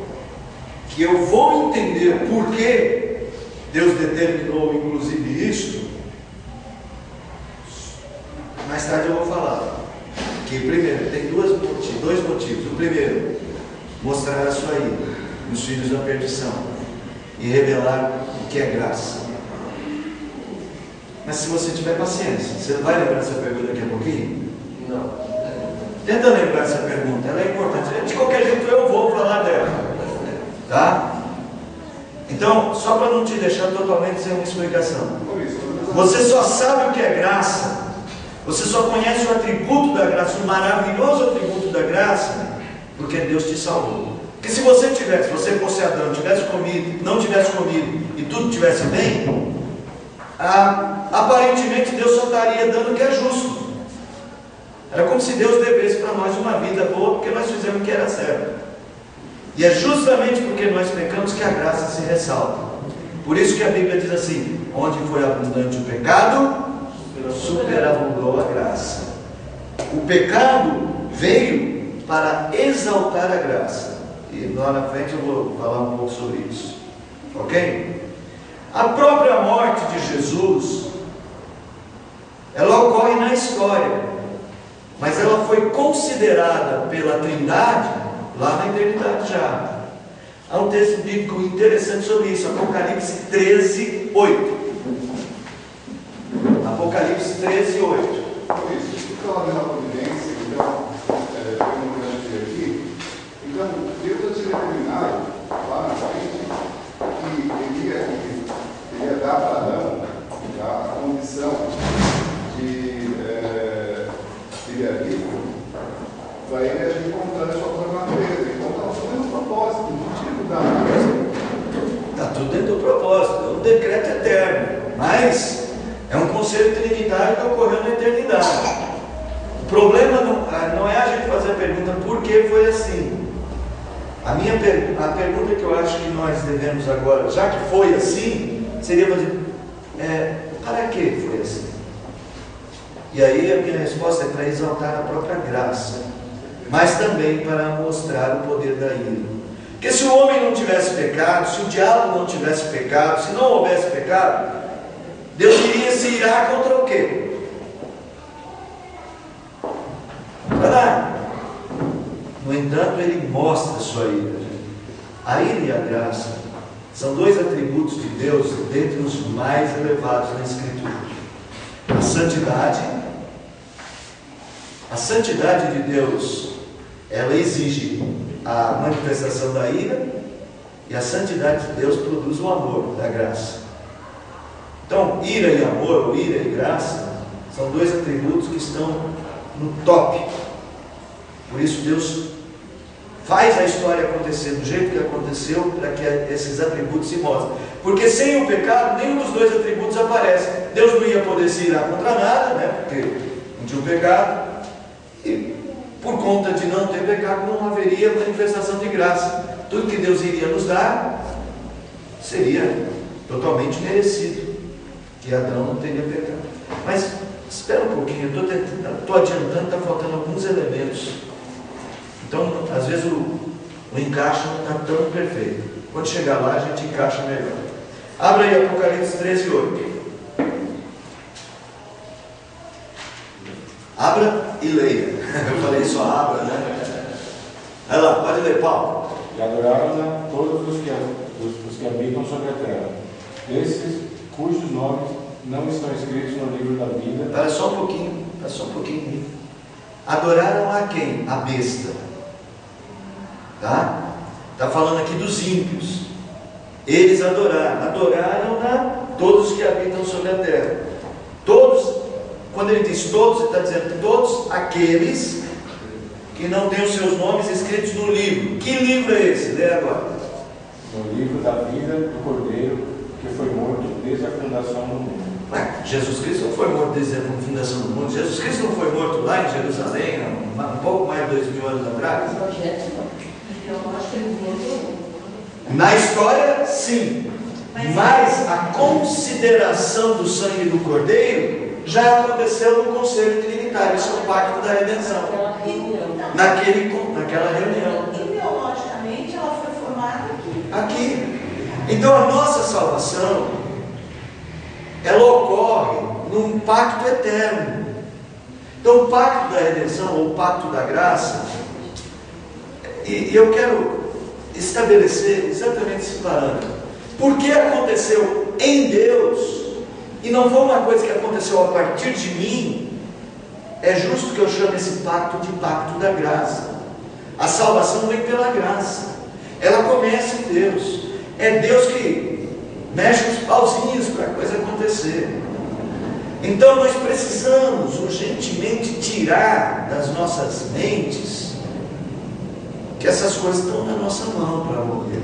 que eu vou entender por que Deus determinou inclusive isso. Mais tarde eu vou falar que primeiro tem dois motivos. O primeiro, mostrar a sua ira nos filhos da perdição e revelar o que é graça. Mas se você tiver paciência, você vai lembrar essa pergunta daqui a pouquinho? Não. Tenta lembrar essa pergunta, ela é importante. De qualquer jeito eu vou falar dela, tá? Então, só para não te deixar totalmente sem uma explicação, você só sabe o que é graça, você só conhece o atributo da graça, o maravilhoso atributo da graça, porque Deus te salvou. Porque se você fosse Adão, não tivesse comido e tudo tivesse bem, aparentemente Deus só estaria dando o que é justo. Era como se Deus devesse para nós uma vida boa, porque nós fizemos o que era certo. E é justamente porque nós pecamos que a graça se ressalta. Por isso que a Bíblia diz assim: onde foi abundante o pecado, superabundou a graça. O pecado veio para exaltar a graça. E lá na frente eu vou falar um pouco sobre isso. Ok? A própria morte de Jesus, ela ocorre na história, mas ela foi considerada pela Trindade lá na eternidade já. Há um texto bíblico interessante sobre isso, Apocalipse 13, 8. Apocalipse 13, 8. Isso fica lá na providência, então, perguntando aqui. Então, Deus já tinha determinado lá na frente que ele ia dar para Adão a condição de livre-arbítrio para ele agir contra a sua própria natureza. Então, estava só dentro do propósito, não tinha que mudar nada. Está tudo dentro do propósito, é um decreto eterno, mas é um conselho trinitário que ocorreu na eternidade. O problema não é a gente fazer a pergunta por que foi assim. A pergunta que eu acho que nós devemos agora, já que foi assim, seria fazer, para que foi assim? E aí a minha resposta é para exaltar a própria graça, mas também para mostrar o poder da ira. Porque se o homem não tivesse pecado, se o diabo não tivesse pecado, se não houvesse pecado, Deus iria se irar contra o quê? Verdade? No entanto, ele mostra a sua ira. A ira e a graça são dois atributos de Deus dentre os mais elevados na Escritura. A santidade de Deus, ela exige a manifestação da ira, e a santidade de Deus produz o amor da graça. Então, ira e amor, ou ira e graça, são dois atributos que estão no top. Por isso Deus faz a história acontecer do jeito que aconteceu, para que esses atributos se mostrem. Porque sem o pecado, nenhum dos dois atributos aparece. Deus não ia poder se irar contra nada, né? Porque não tinha o pecado. E por conta de não ter pecado, não haveria manifestação de graça. Tudo que Deus iria nos dar seria totalmente merecido, que Adão não teria pecado. Mas espera um pouquinho, eu estou adiantando, está faltando alguns elementos. Então, às vezes o encaixe não está tão perfeito. Quando chegar lá, a gente encaixa melhor. Abra aí Apocalipse 13, 8. Abra e leia. Eu falei só abra, né? Vai lá, pode ler, Paulo. E adoraram-na todos os que habitam sobre a terra, esses cujos nomes não estão escritos no livro da vida. Espera só um pouquinho. Adoraram a quem? A besta. Tá? Está falando aqui dos ímpios. Eles adoraram-na todos os que habitam sobre a terra. Todos, quando ele diz todos, ele está dizendo todos aqueles que não têm os seus nomes escritos no livro. Que livro é esse? Lê agora. No livro da vida do Cordeiro, que foi morto desde a fundação do mundo. Jesus Cristo não foi morto desde a fundação do mundo. Jesus Cristo não foi morto lá em Jerusalém, um pouco mais de 2000 anos atrás. Na história, sim. Mas a consideração do sangue do Cordeiro já aconteceu no Conselho Trinitário. Isso é o pacto da redenção. Naquela reunião. Ideologicamente, ela foi formada aqui. Então a nossa salvação, ela ocorre num pacto eterno. Então o pacto da redenção, ou o pacto da graça, e eu quero estabelecer exatamente esse parâmetro. Por que aconteceu em Deus e não foi uma coisa que aconteceu a partir de mim? É justo que eu chame esse pacto de pacto da graça. A salvação vem pela graça, ela começa em Deus. É Deus que mexe os pauzinhos para a coisa acontecer. Então nós precisamos urgentemente tirar das nossas mentes que essas coisas estão na nossa mão para morrer.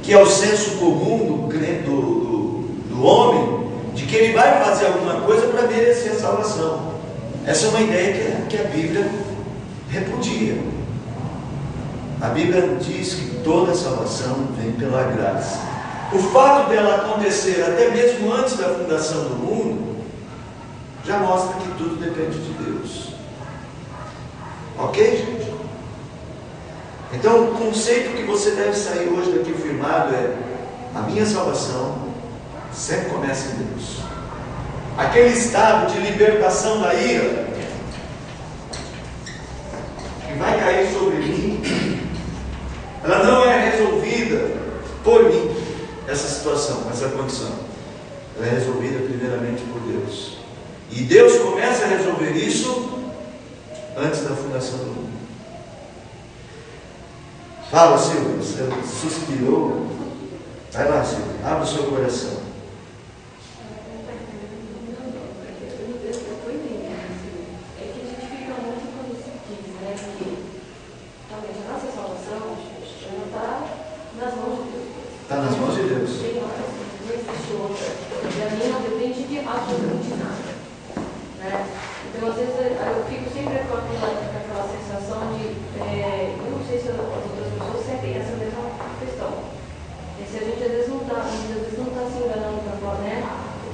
Que é o senso comum do homem, de que ele vai fazer alguma coisa para merecer a salvação. Essa é uma ideia que a Bíblia repudia. A Bíblia diz que toda salvação vem pela graça. O fato dela acontecer até mesmo antes da fundação do mundo já mostra que tudo depende de Deus. Ok, gente? Então, o conceito que você deve sair hoje daqui firmado é: a minha salvação sempre começa em Deus. Aquele estado de libertação da ira que vai cair sobre mim, ela não é resolvida por mim, essa situação, essa condição. Ela é resolvida primeiramente por Deus. E Deus começa a resolver isso antes da fundação do mundo. Fala, Silvio, você suspirou. Vai lá, Silvio, abre o seu coração. Está nas mãos de Deus. Não existe outra. Para mim não depende de absolutamente nada. Né? Então, às vezes, eu fico sempre com aquela sensação de. Eu não sei se as outras pessoas sentem essa mesma questão. E se a gente às vezes não está se enganando para falar, né?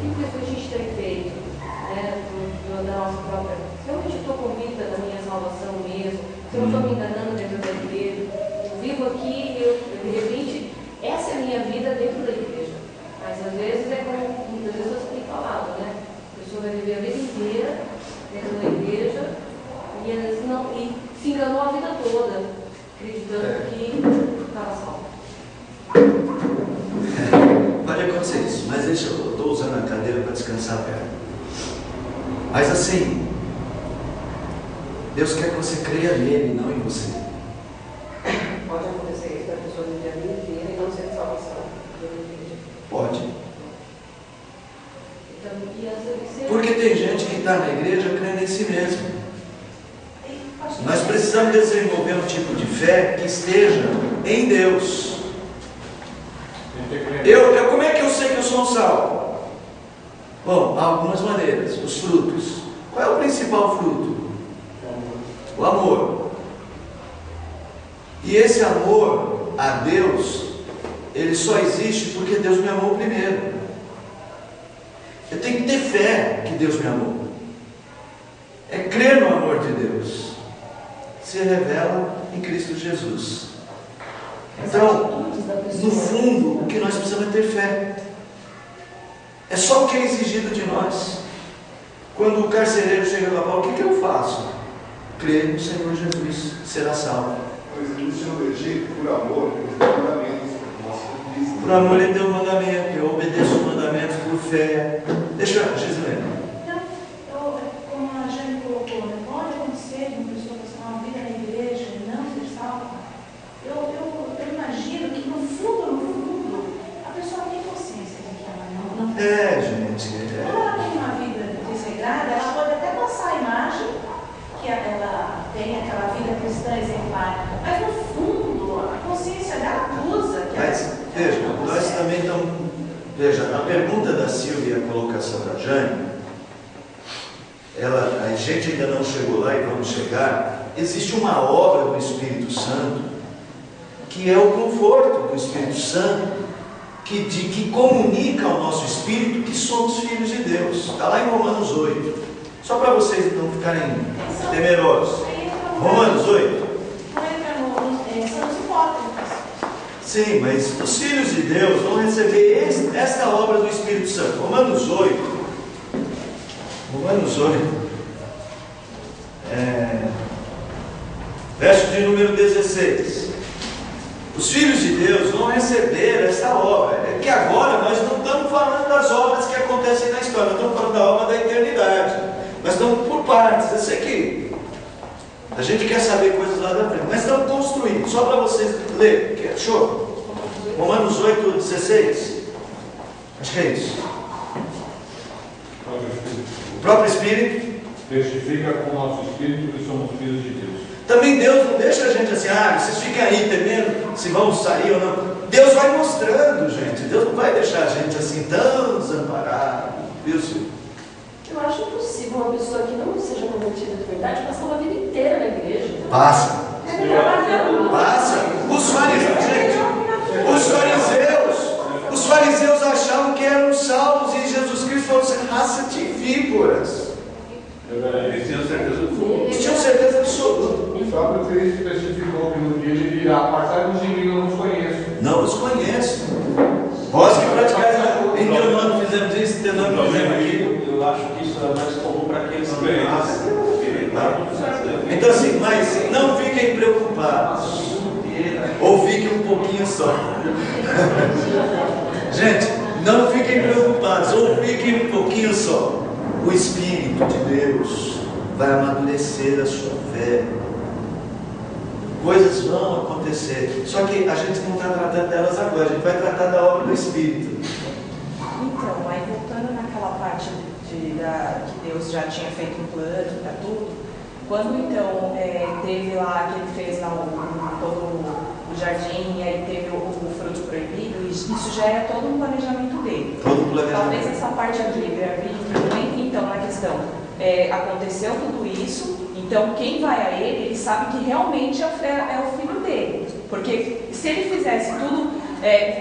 O que a gente tem feito? Né? Da nossa própria. Se eu realmente estou convicta da minha salvação mesmo, se eu não estou me enganando dentro da igreja, eu vivo aqui e de repente. Essa é a minha vida dentro da igreja. Mas às vezes é como muitas vezes você tem falado, né? A pessoa vai viver a vida inteira dentro da igreja e às vezes não, e se enganou a vida toda, acreditando que estava salvo. Pode acontecer isso, mas deixa eu estou usando a cadeira para descansar a perna. Mas assim, Deus quer que você creia nele, não em você. Pode acontecer isso da pessoa viver a vida inteira e não ser salvação. Pode. Então, porque tem gente que está na igreja crendo em si mesmo. Nós precisamos desenvolver um tipo de fé que esteja em Deus. Como é que eu sei que eu sou um salvo? Bom, há algumas maneiras. Os frutos. Qual é o principal fruto? O amor. E esse amor a Deus, ele só existe porque Deus me amou primeiro. Eu tenho que ter fé que Deus me amou. É crer no amor de Deus. Se revela em Cristo Jesus. Então, no fundo, o que nós precisamos é ter fé. É só o que é exigido de nós. Quando o carcereiro chega para Paulo, o que eu faço? Crer no Senhor Jesus, será salvo. Pois existe no Egito, por amor, eles dão mandamentos. Por amor ele deu mandamento, eu obedeço o mandamento por fé. Deixa eu, Gislaine. Então, como a Jane colocou, né? Pode acontecer de uma pessoa passar uma vida na igreja e não ser salva. Eu imagino que no fundo, a pessoa tem consciência de que ela não gente. Como ela tem uma vida desregrada, ela pode até passar a imagem que ela tem aquela vida cristã exemplar, mas no fundo, a consciência dela acusa que veja, nós também estamos. Veja, a pergunta da Silvia e a colocação da Jane, a gente ainda não chegou lá e vamos chegar. Existe uma obra do Espírito Santo, que é o conforto do Espírito Santo, que comunica ao nosso espírito que somos filhos de Deus. Está lá em Romanos 8. Só para vocês não ficarem temerosos. Romanos 8. São os hipócritas. Sim, mas os filhos de Deus vão receber esta obra do Espírito Santo. Romanos 8. Verso de número 16. Os filhos de Deus vão receber esta obra. É que agora nós não estamos falando das obras que acontecem na história, nós estamos falando da obra da eternidade. Nós estamos por partes. Eu sei que a gente quer saber coisas lá da frente, mas estamos construindo. Só para vocês lerem. Show? Romanos 8, 16. Acho que é isso. O próprio Espírito testifica com o nosso Espírito que somos filhos de Deus. Também Deus não deixa a gente assim, vocês ficam aí temendo se vão sair ou não. Deus vai mostrando, gente. Deus não vai deixar a gente assim tão desamparado. Viu, Silvio? Eu acho impossível uma pessoa que não seja convertida de verdade passar uma vida inteira na igreja. Passa. Os fariseus, gente, os fariseus achavam que eram salvos e Jesus Cristo falou assim, raça de víboras. Eles tinham certeza absoluta. Eles tinham certeza absoluta. O próprio Cristo testificou que no dia ele dirá: apartai-vos de mim, eu não os conheço. Não os conheço. Vós que praticais em que ano fizemos isso, tentando problema aqui. Eu acho que isso é mais comum para aqueles que Então assim, mas não fiquem preocupados. Ou fiquem um pouquinho só. Gente, não fiquem preocupados, ou fiquem um pouquinho só. O Espírito de Deus vai amadurecer a sua fé. Coisas vão acontecer. Só que a gente não está tratando delas agora, a gente vai tratar da obra do Espírito. Então, aí voltando naquela parte que Deus já tinha feito um plano para tudo, quando então teve lá, que ele fez lá todo o jardim, e aí teve o fruto proibido, isso já era todo um planejamento dele. Todo planejamento. Talvez essa parte aqui, não entre então na questão. Aconteceu tudo isso, então quem vai a ele sabe que realmente é o filho dele. Porque se ele fizesse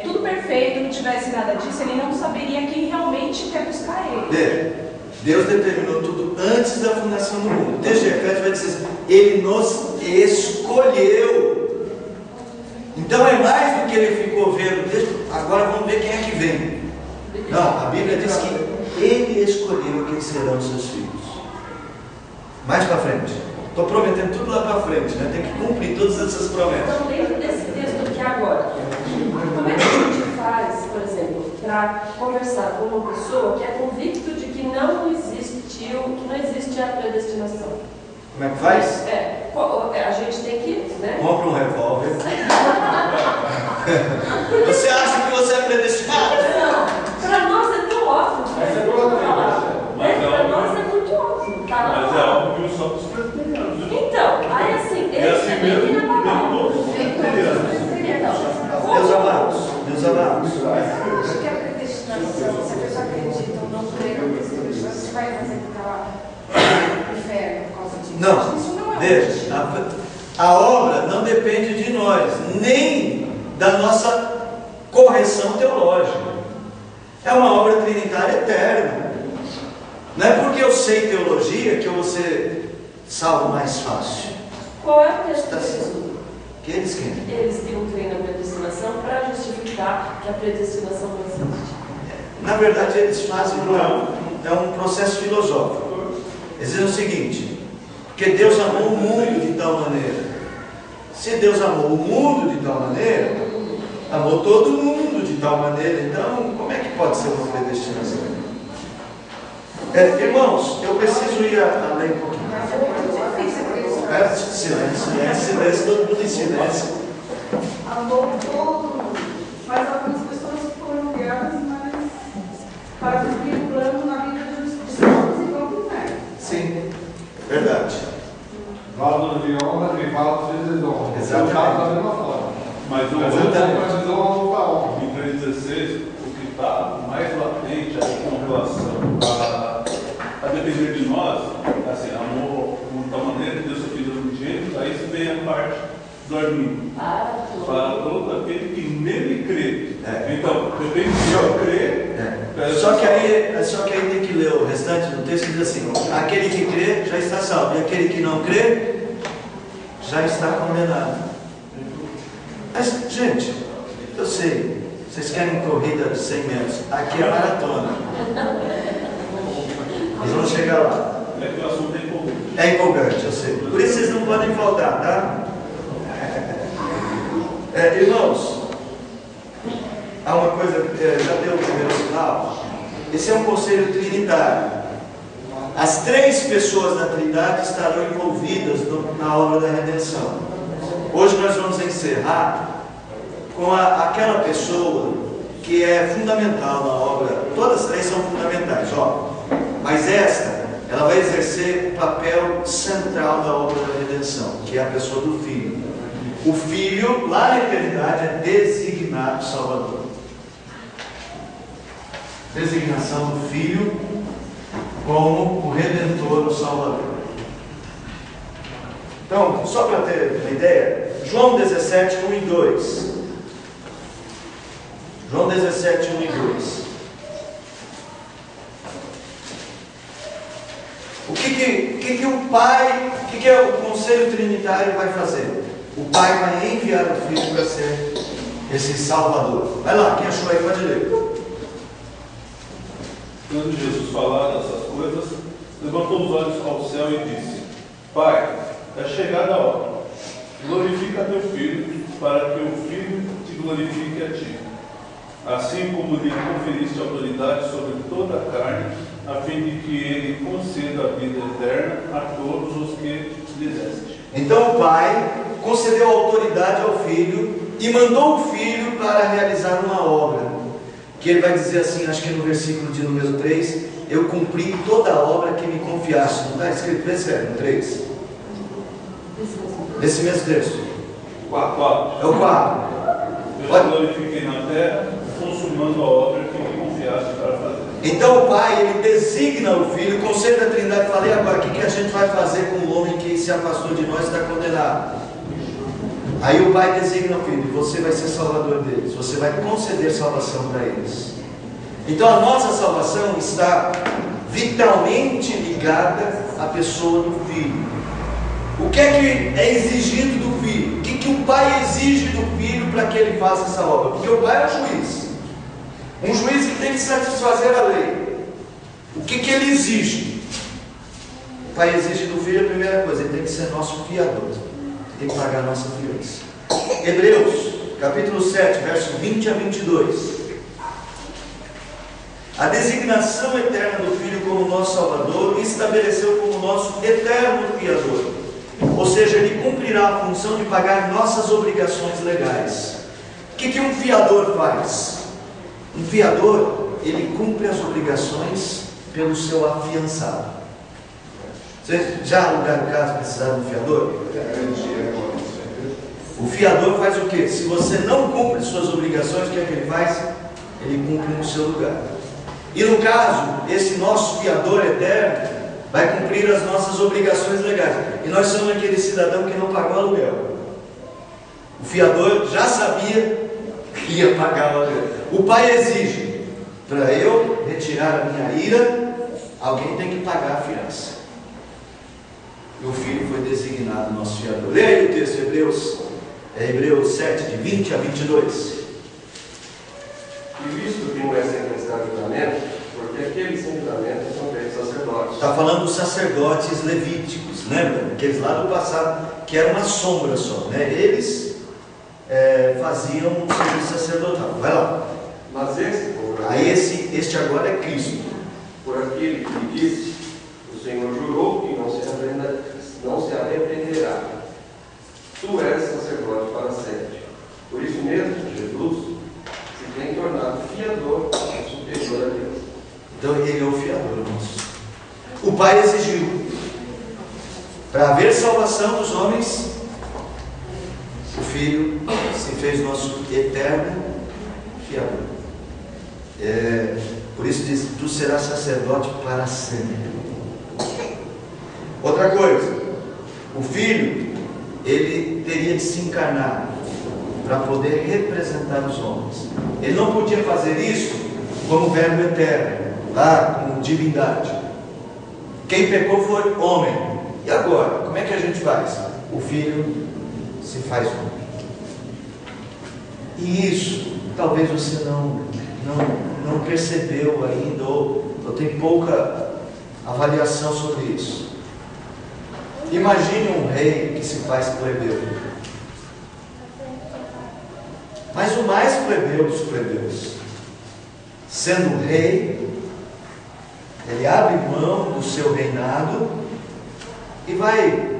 tudo perfeito, não tivesse nada disso, ele não saberia quem realmente quer buscar ele. Deus determinou tudo antes da fundação do mundo. O texto de Efésios vai dizer assim: Ele nos escolheu. Então é mais do que ele ficou vendo. Agora vamos ver quem é que vem. Não, a Bíblia diz que Ele escolheu quem serão seus filhos. Mais para frente. Estou prometendo tudo lá para frente, né? Tem que cumprir todas essas promessas. Então, dentro desse texto aqui agora, como é que a gente faz, por exemplo, para conversar com uma pessoa que é convicto de que não existe a predestinação? Como é que faz? A gente tem que, né? Compra um revólver. Você acha que você é predestinado? Não, para nós é tão óbvio. Para nós é muito óbvio. Tá? Mas é óbvio só para os presbiterianos. Então, aí assim, assim mesmo, Meus amados. Acho que a predestinação, se a pessoa acredita ou não crê na predestinação, você vai fazer aquela inferno por causa disso. Não, Isso não é veja, a obra não depende de nós, nem da nossa correção teológica. É uma obra trinitária eterna. Não é porque eu sei teologia que eu vou ser salvo mais fácil. Qual é o texto que eles usam? Que eles querem? Eles que não creem na predestinação para justificar que a predestinação não existe. Na verdade, eles fazem um processo filosófico. Eles dizem o seguinte: porque Deus amou o mundo de tal maneira. Se Deus amou o mundo de tal maneira, amou todo mundo de tal maneira, então como é que pode ser uma predestinação? Irmãos, eu preciso ir além um pouquinho. Silêncio, todo mundo em silêncio. Amou todo mundo. Mas algumas pessoas foram criadas, mas para cumprir o plano na vida de todos e vão para o inferno. Sim, verdade. Vasos de honra e vasos de desonra. Exatamente. Da mesma forma. Mas o Exatamente. em 3,16, o que está mais latente aí com relação a depender de nós, assim, amor de tal maneira que Deus é filho unigênito, aí se vem a parte do Arminio. Para todo aquele que nele crê. Então, depende de eu crer. Só que aí tem que ler o restante do texto e diz assim: aquele que crê já está salvo, e aquele que não crê já está condenado. Mas, gente, eu sei, vocês querem corrida de 100 metros, aqui é maratona. Nós vamos chegar lá. É que o assunto é empolgante. É empolgante, eu sei. Por isso vocês não podem faltar, tá? Irmãos, há uma coisa, já deu o primeiro sinal. Esse é um conselho trinitário. As três pessoas da Trindade estarão envolvidas na obra da redenção. Hoje nós vamos encerrar com aquela pessoa que é fundamental na obra. Todas as três são fundamentais, mas ela vai exercer o papel central da obra da redenção, que é a pessoa do Filho. O Filho, lá na eternidade, é designado Salvador. Designação do Filho como o Redentor, o Salvador. Então, só para ter uma ideia, João 17, 1 e 2. João 17, 1 e 2. O que que o Pai, o que o Conselho Trinitário vai fazer? O Pai vai enviar o Filho para ser esse Salvador. Vai lá, quem achou aí pode ler. Quando Jesus falara essas coisas, levantou os olhos ao céu e disse: Pai, é chegada a hora. Glorifica teu Filho, para que o Filho te glorifique a ti. Assim como lhe conferiste autoridade sobre toda a carne, a fim de que ele conceda a vida eterna a todos os que lhe deste. Então o Pai concedeu autoridade ao Filho e mandou o Filho para realizar uma obra. Que ele vai dizer assim, acho que no versículo de número 3, eu cumpri toda a obra que me confiaste. Não está escrito? Vê se é no 3. Esse mesmo texto. 4. É o 4. Eu te glorifiquei na terra, consumando a obra que me confiaste para fazer. Então o Pai, ele designa o Filho, o Conselho da Trindade. Falei agora, o que a gente vai fazer com o homem que se afastou de nós e está condenado? Aí o Pai designa o Filho, você vai ser salvador deles, você vai conceder salvação para eles. Então a nossa salvação está vitalmente ligada à pessoa do Filho. O que é exigido do Filho? O que o Pai exige do Filho para que ele faça essa obra? Porque o Pai é o juiz. Um juiz que tem que satisfazer a lei. O que ele exige? O Pai exige do Filho a primeira coisa, ele tem que ser nosso fiador. Tem que pagar a nossa fiança. Hebreus, capítulo 7, verso 20 a 22. A designação eterna do Filho como nosso Salvador o estabeleceu como nosso eterno fiador. Ou seja, ele cumprirá a função de pagar nossas obrigações legais. O que um fiador faz? Um fiador, ele cumpre as obrigações pelo seu afiançado. Vocês já alugaram casa precisaram de um fiador? O fiador faz o quê? Se você não cumpre suas obrigações, o que é que ele faz? Ele cumpre no seu lugar. E no caso, esse nosso fiador eterno vai cumprir as nossas obrigações legais. E nós somos aquele cidadão que não pagou aluguel. O fiador já sabia que ia pagar o aluguel. O Pai exige, para eu retirar a minha ira, alguém tem que pagar a fiança. E o Filho foi designado nosso fiador. Leia aí o texto de Hebreus 7, de 20 a 22. E visto que não é sem prestar juramento, porque aqueles sem juramento são feitos sacerdotes. Está falando dos sacerdotes levíticos, lembra? Aqueles lá do passado, que era uma sombra só, né? Eles faziam um serviço sacerdotal. Vai lá. Mas esse, Aí este agora é Cristo. por aquele que lhe disse, o Senhor jurou que não se arrependerá. Tu és sacerdote para sempre. Por isso mesmo, Jesus se tem tornado fiador superior a Deus. Então ele é o fiador nosso. O Pai exigiu, para haver salvação dos homens, o Filho se fez nosso eterno fiador. Por isso diz, tu serás sacerdote para sempre. Outra coisa, o Filho, ele teria de se encarnar para poder representar os homens. Ele não podia fazer isso como verbo eterno, lá como divindade. Quem pecou foi homem. E agora, como é que a gente faz? O Filho se faz homem. E isso, talvez você não percebeu ainda, ou tem pouca avaliação sobre isso. Imagine um rei que se faz plebeu. Mas o mais plebeu dos plebeus, sendo rei, ele abre mão do seu reinado e vai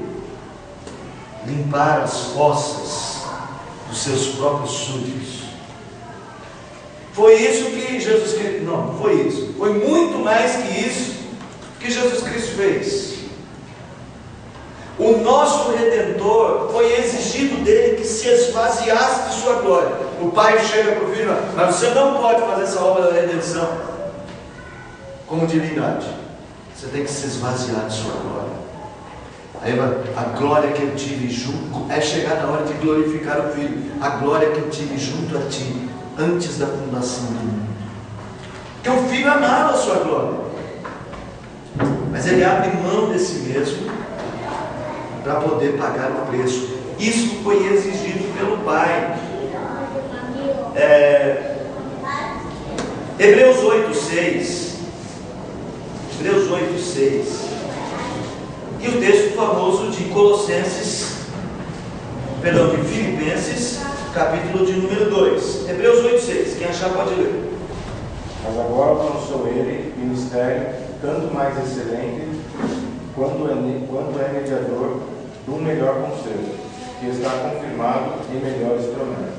limpar as fossas dos seus próprios súditos. Foi isso que Jesus Cristo... Não foi isso. Foi muito mais que isso que Jesus Cristo fez. O nosso Redentor foi exigido dele que se esvaziasse de sua glória. O Pai chega para o Filho e fala, mas você não pode fazer essa obra da redenção como divindade. Você tem que se esvaziar de sua glória. Aí a glória que eu tive junto, é chegar na hora de glorificar o Filho. A glória que eu tive junto a ti, antes da fundação do mundo. Porque o Filho amava a sua glória. mas ele abre mão de si mesmo para poder pagar o preço. Isso foi exigido pelo Pai. Hebreus 8:6. Hebreus 8:6. E o texto famoso de de Filipenses, capítulo de número 2. Hebreus 8:6. Quem achar pode ler. Mas agora alcançou ele ministério tanto mais excelente, quanto é mediador do melhor conselho, que está confirmado em melhores promessas.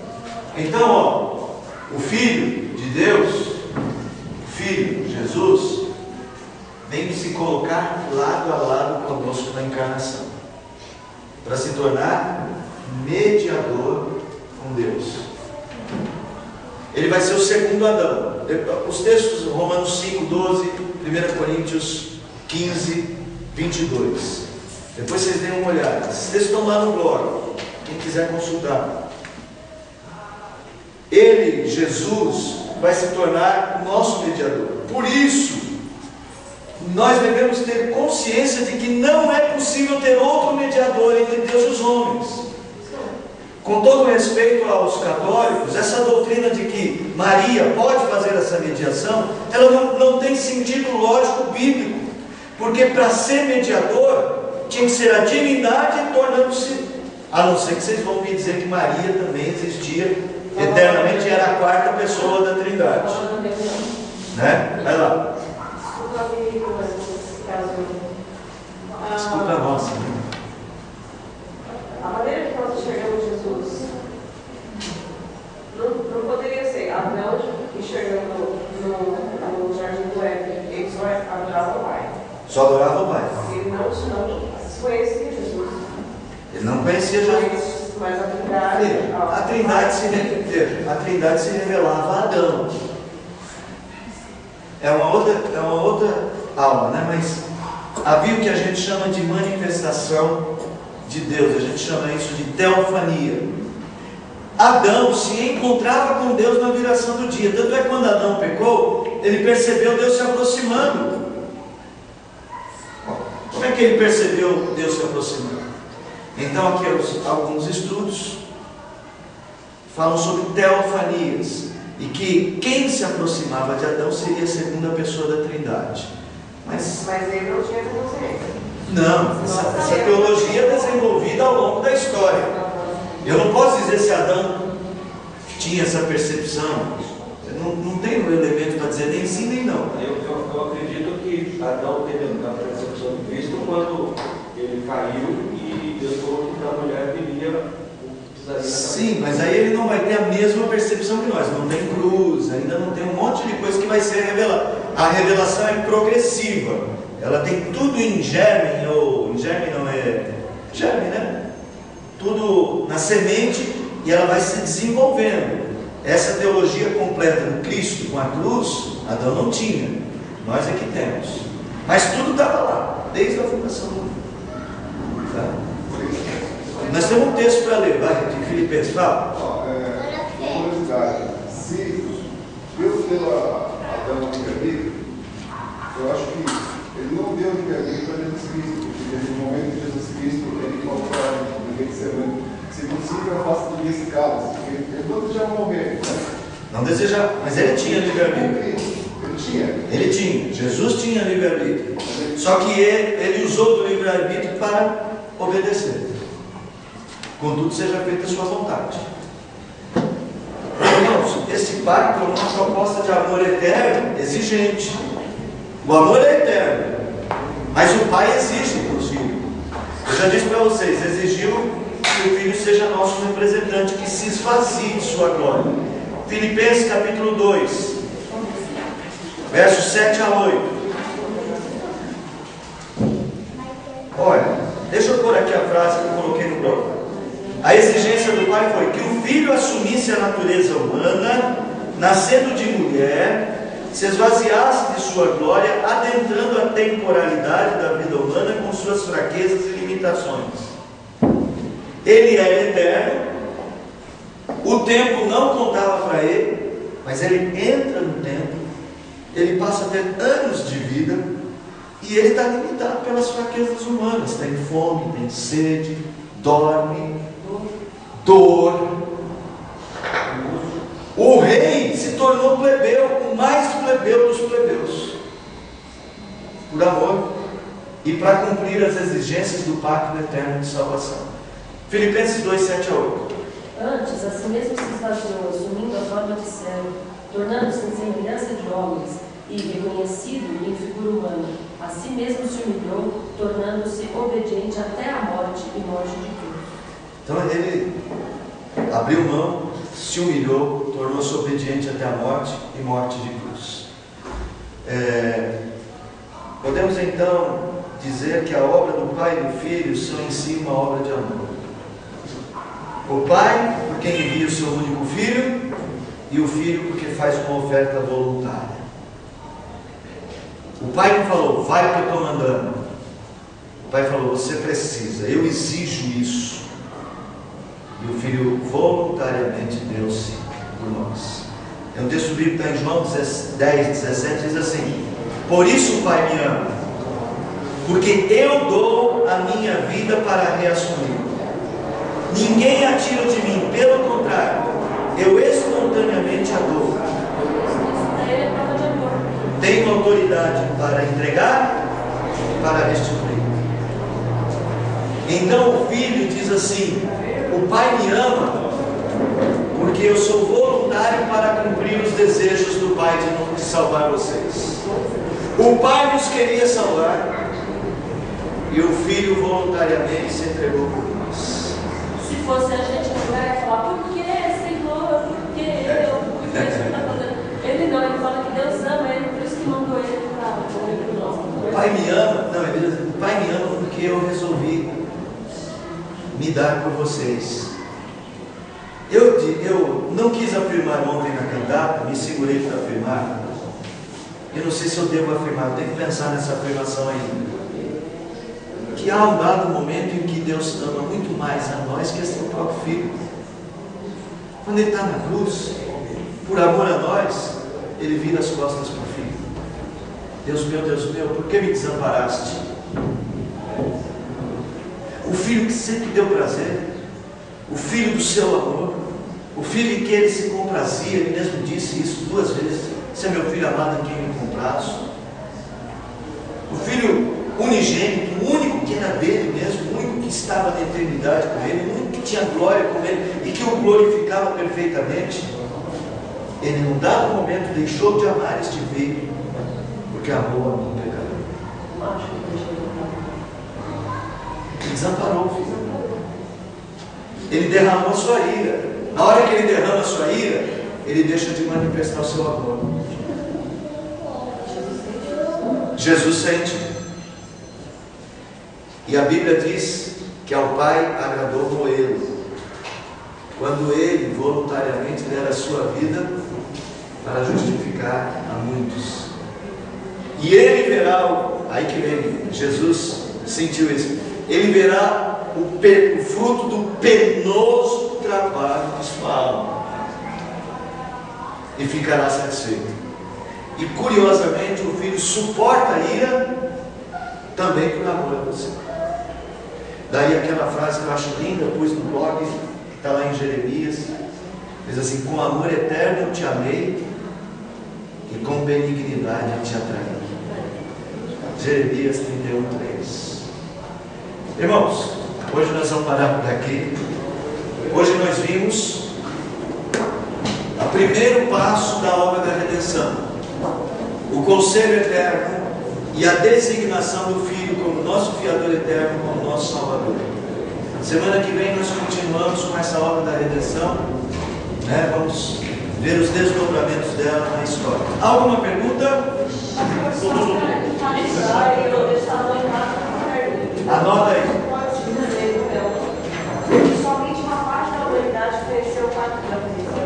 Então, o Filho de Deus, o Filho, Jesus, vem se colocar lado a lado conosco na encarnação, para se tornar mediador com Deus. Ele vai ser o segundo Adão. Os textos, Romanos 5:12, 1 Coríntios 15:22. Depois vocês deem uma olhada. Esses textos estão lá no blog, quem quiser consultar. Ele, Jesus, vai se tornar o nosso mediador. Por isso, nós devemos ter consciência de que não é possível ter outro mediador entre Deus e os homens. Com todo respeito aos católicos, essa doutrina de que Maria pode fazer essa mediação, ela não tem sentido lógico bíblico, porque para ser mediador, tinha que ser a divindade tornando-se, a não ser que vocês vão me dizer que Maria também existia eternamente, era a quarta pessoa da Trindade, né? Vai lá. Desculpa a nossa, né? A maneira que nós enxergamos Jesus não poderia ser Adão enxergando no jardim do Éden. Ele só adorava o Pai. Só adorava o Pai. Ele não conhecia Jesus. Ele não conhecia Jesus. Mas a Trindade se revelava a Adão. É uma outra alma, né? Mas havia o que a gente chama de manifestação de Deus, a gente chama isso de teofania. Adão se encontrava com Deus na viração do dia. Tanto é que quando Adão pecou, ele percebeu Deus se aproximando. Como é que ele percebeu Deus se aproximando? Então aqui alguns estudos falam sobre teofanias, e que quem se aproximava de Adão seria a segunda pessoa da Trindade. Mas ele não tinha consciência. Não, essa teologia é desenvolvida ao longo da história. Eu não posso dizer se Adão tinha essa percepção. Eu não tenho elemento para dizer nem sim nem não. Eu acredito que Adão teve a percepção de Cristo quando ele caiu e Deus falou que a mulher viria. Sim, mas aí ele não vai ter a mesma percepção que nós. Não tem cruz, ainda não tem um monte de coisa que vai ser revelada. A revelação é progressiva. Ela tem tudo em germe, ou germe não é germe, né? Tudo na semente, e ela vai se desenvolvendo. Essa teologia completa do Cristo com a cruz, Adão não tinha. Nós é que temos. Mas tudo estava lá, desde a fundação do mundo. Tá? Nós temos um texto para ler, vai, de Filipenses, fala. Curiosidade, se Deus deu a Adão livre-arbítrio, eu acho que ele não deu livre-arbítrio para Jesus Cristo, porque no momento de Jesus Cristo ele falou para ninguém que se possível afasta de mim esse cálice, porque ele não desejava morrer, né? Não desejava, mas ele tinha livre-arbítrio. Ele tinha. Jesus tinha livre-arbítrio. Só que ele usou do livre-arbítrio para obedecer. Contudo, seja feita a sua vontade. Irmãos, esse pacto é uma proposta de amor eterno exigente. O amor é eterno, mas o Pai exige dos filhos. Eu já disse para vocês, exigiu que o Filho seja nosso representante, que se esvazie de sua glória. Filipenses capítulo 2, versos 7 a 8. Olha, deixa eu pôr aqui a frase que eu coloquei no bloco. A exigência do Pai foi que o Filho assumisse a natureza humana, nascendo de mulher, se esvaziasse de sua glória, adentrando a temporalidade da vida humana com suas fraquezas e limitações. Ele é eterno, o tempo não contava para ele, mas ele entra no tempo, ele passa a ter anos de vida, E ele está limitado pelas fraquezas humanas. Tem fome, tem sede, dorme, dor. O rei se tornou plebeu, o mais plebeu dos plebeus, por amor e para cumprir as exigências do pacto eterno de salvação. Filipenses 2, 7 a 8. Antes, assim mesmo se esvaziou, assumindo a forma de servo, tornando-se em semelhança de homens, e reconhecido em figura humana, a si mesmo se humilhou, tornando-se obediente até a morte e morte de cruz. Então ele abriu mão, se humilhou, tornou-se obediente até a morte e morte de cruz. Podemos então dizer que a obra do Pai e do Filho são em si uma obra de amor. O Pai, por quem envia o seu único Filho, e o Filho, porque faz uma oferta voluntária. O Pai não falou, vai porque eu estou mandando. O Pai falou, você precisa, eu exijo isso. E o Filho voluntariamente deu-se por nós. É um texto bíblico que está em João 10, 17, diz assim: por isso o Pai me ama, porque eu dou a minha vida para reassumir. Ninguém a tira de mim, pelo contrário, eu espontaneamente a dou. Tenho autoridade para entregar e para restituir. Então o Filho diz assim: o Pai me ama porque eu sou voluntário para cumprir os desejos do Pai de salvar vocês. O Pai nos queria salvar e o Filho voluntariamente se entregou por nós. Se fosse a gente não ia falar, por que, Senhor? Por que eu? Por que isso está fazendo? Ele não, ele fala que Deus ama ele, por isso que mandou ele para morrer por nós. O Pai me ama, não, ele diz, o Pai me ama porque eu resolvi me dar por vocês. Eu não quis afirmar ontem na cantata, me segurei para afirmar. Eu não sei se eu devo afirmar, eu tenho que pensar nessa afirmação ainda. Que há um dado momento em que Deus ama muito mais a nós que a seu próprio Filho. Quando Ele está na cruz, por amor a nós, Ele vira as costas para o Filho. Deus meu, por que me desamparaste? O Filho que sempre deu prazer, o Filho do seu amor, o Filho em que Ele se comprazia, Ele mesmo disse isso 2 vezes: esse é meu Filho amado em quem me comprazo. O Filho unigênito, o único que era dele mesmo, o único que estava na eternidade com Ele, o único que tinha glória com Ele e que o glorificava perfeitamente. Ele, num dado momento, deixou de amar este Filho porque amou a mim, pecador. Ele desamparou o Filho. Ele derramou a sua ira. Na hora que Ele derrama a sua ira, Ele deixa de manifestar o seu amor. Jesus sente. E a Bíblia diz que ao Pai agradou moê-lo, quando Ele voluntariamente dera a sua vida para justificar a muitos. E Ele verá, aí que vem, Jesus sentiu isso, Ele verá o fruto do penoso trabalho de sua alma e ficará satisfeito. E curiosamente o Filho suporta a ira também por amor a você. Daí aquela frase que eu acho linda, pus no blog, que está lá em Jeremias, diz assim: com amor eterno eu te amei e com benignidade eu te atraí. Jeremias 31:3. Irmãos, hoje nós vamos parar por aqui. Hoje nós vimos o primeiro passo da obra da redenção, o conselho eterno e a designação do Filho como nosso fiador eterno, como nosso Salvador. Semana que vem nós continuamos com essa obra da redenção, né? Vamos ver os desdobramentos dela na história. Alguma pergunta? Anota aí. Somente uma parte da humanidade conheceu o pacto da redenção.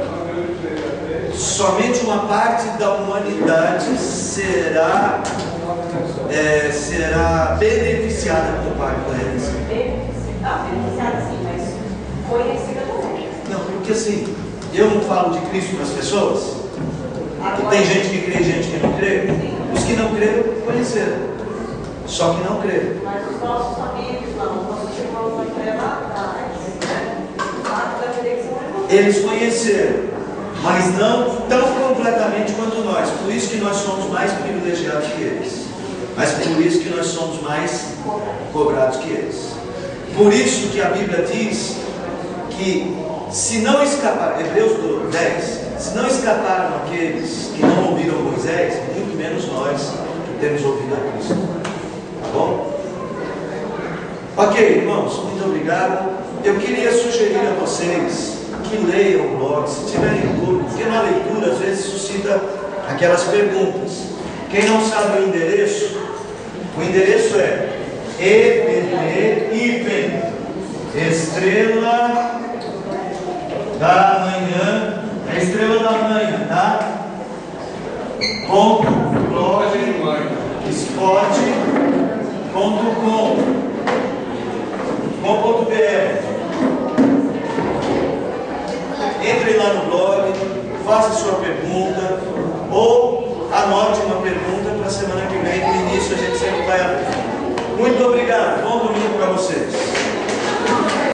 Somente uma parte da humanidade será beneficiada com o pacto da redenção. Beneficiada sim, mas conhecida também. Não, porque assim, eu não falo de Cristo para as pessoas, que tem gente que crê e gente que não crê. Os que não creram conheceram. só que não creram. Mas os nossos amigos, não, os nossos irmãos na fé lá atrás, né? O fato da eleição é Eles conheceram, mas não tão completamente quanto nós. Por isso que nós somos mais privilegiados que eles. Mas por isso que nós somos mais cobrados que eles. Por isso que a Bíblia diz que se não escapar, Hebreus 10, se não escaparam aqueles que não ouviram Moisés, muito menos nós que temos ouvido a Cristo. Tá bom? Ok, irmãos, muito obrigado. Eu queria sugerir a vocês que leiam o blog, se tiverem dúvida, porque na leitura às vezes suscita aquelas perguntas. Quem não sabe o endereço é EBT-IPEN, Estrela da Manhã, é Estrela da Manhã, tá? blogspot.com.br. Entre lá no blog, faça sua pergunta ou anote uma pergunta para ser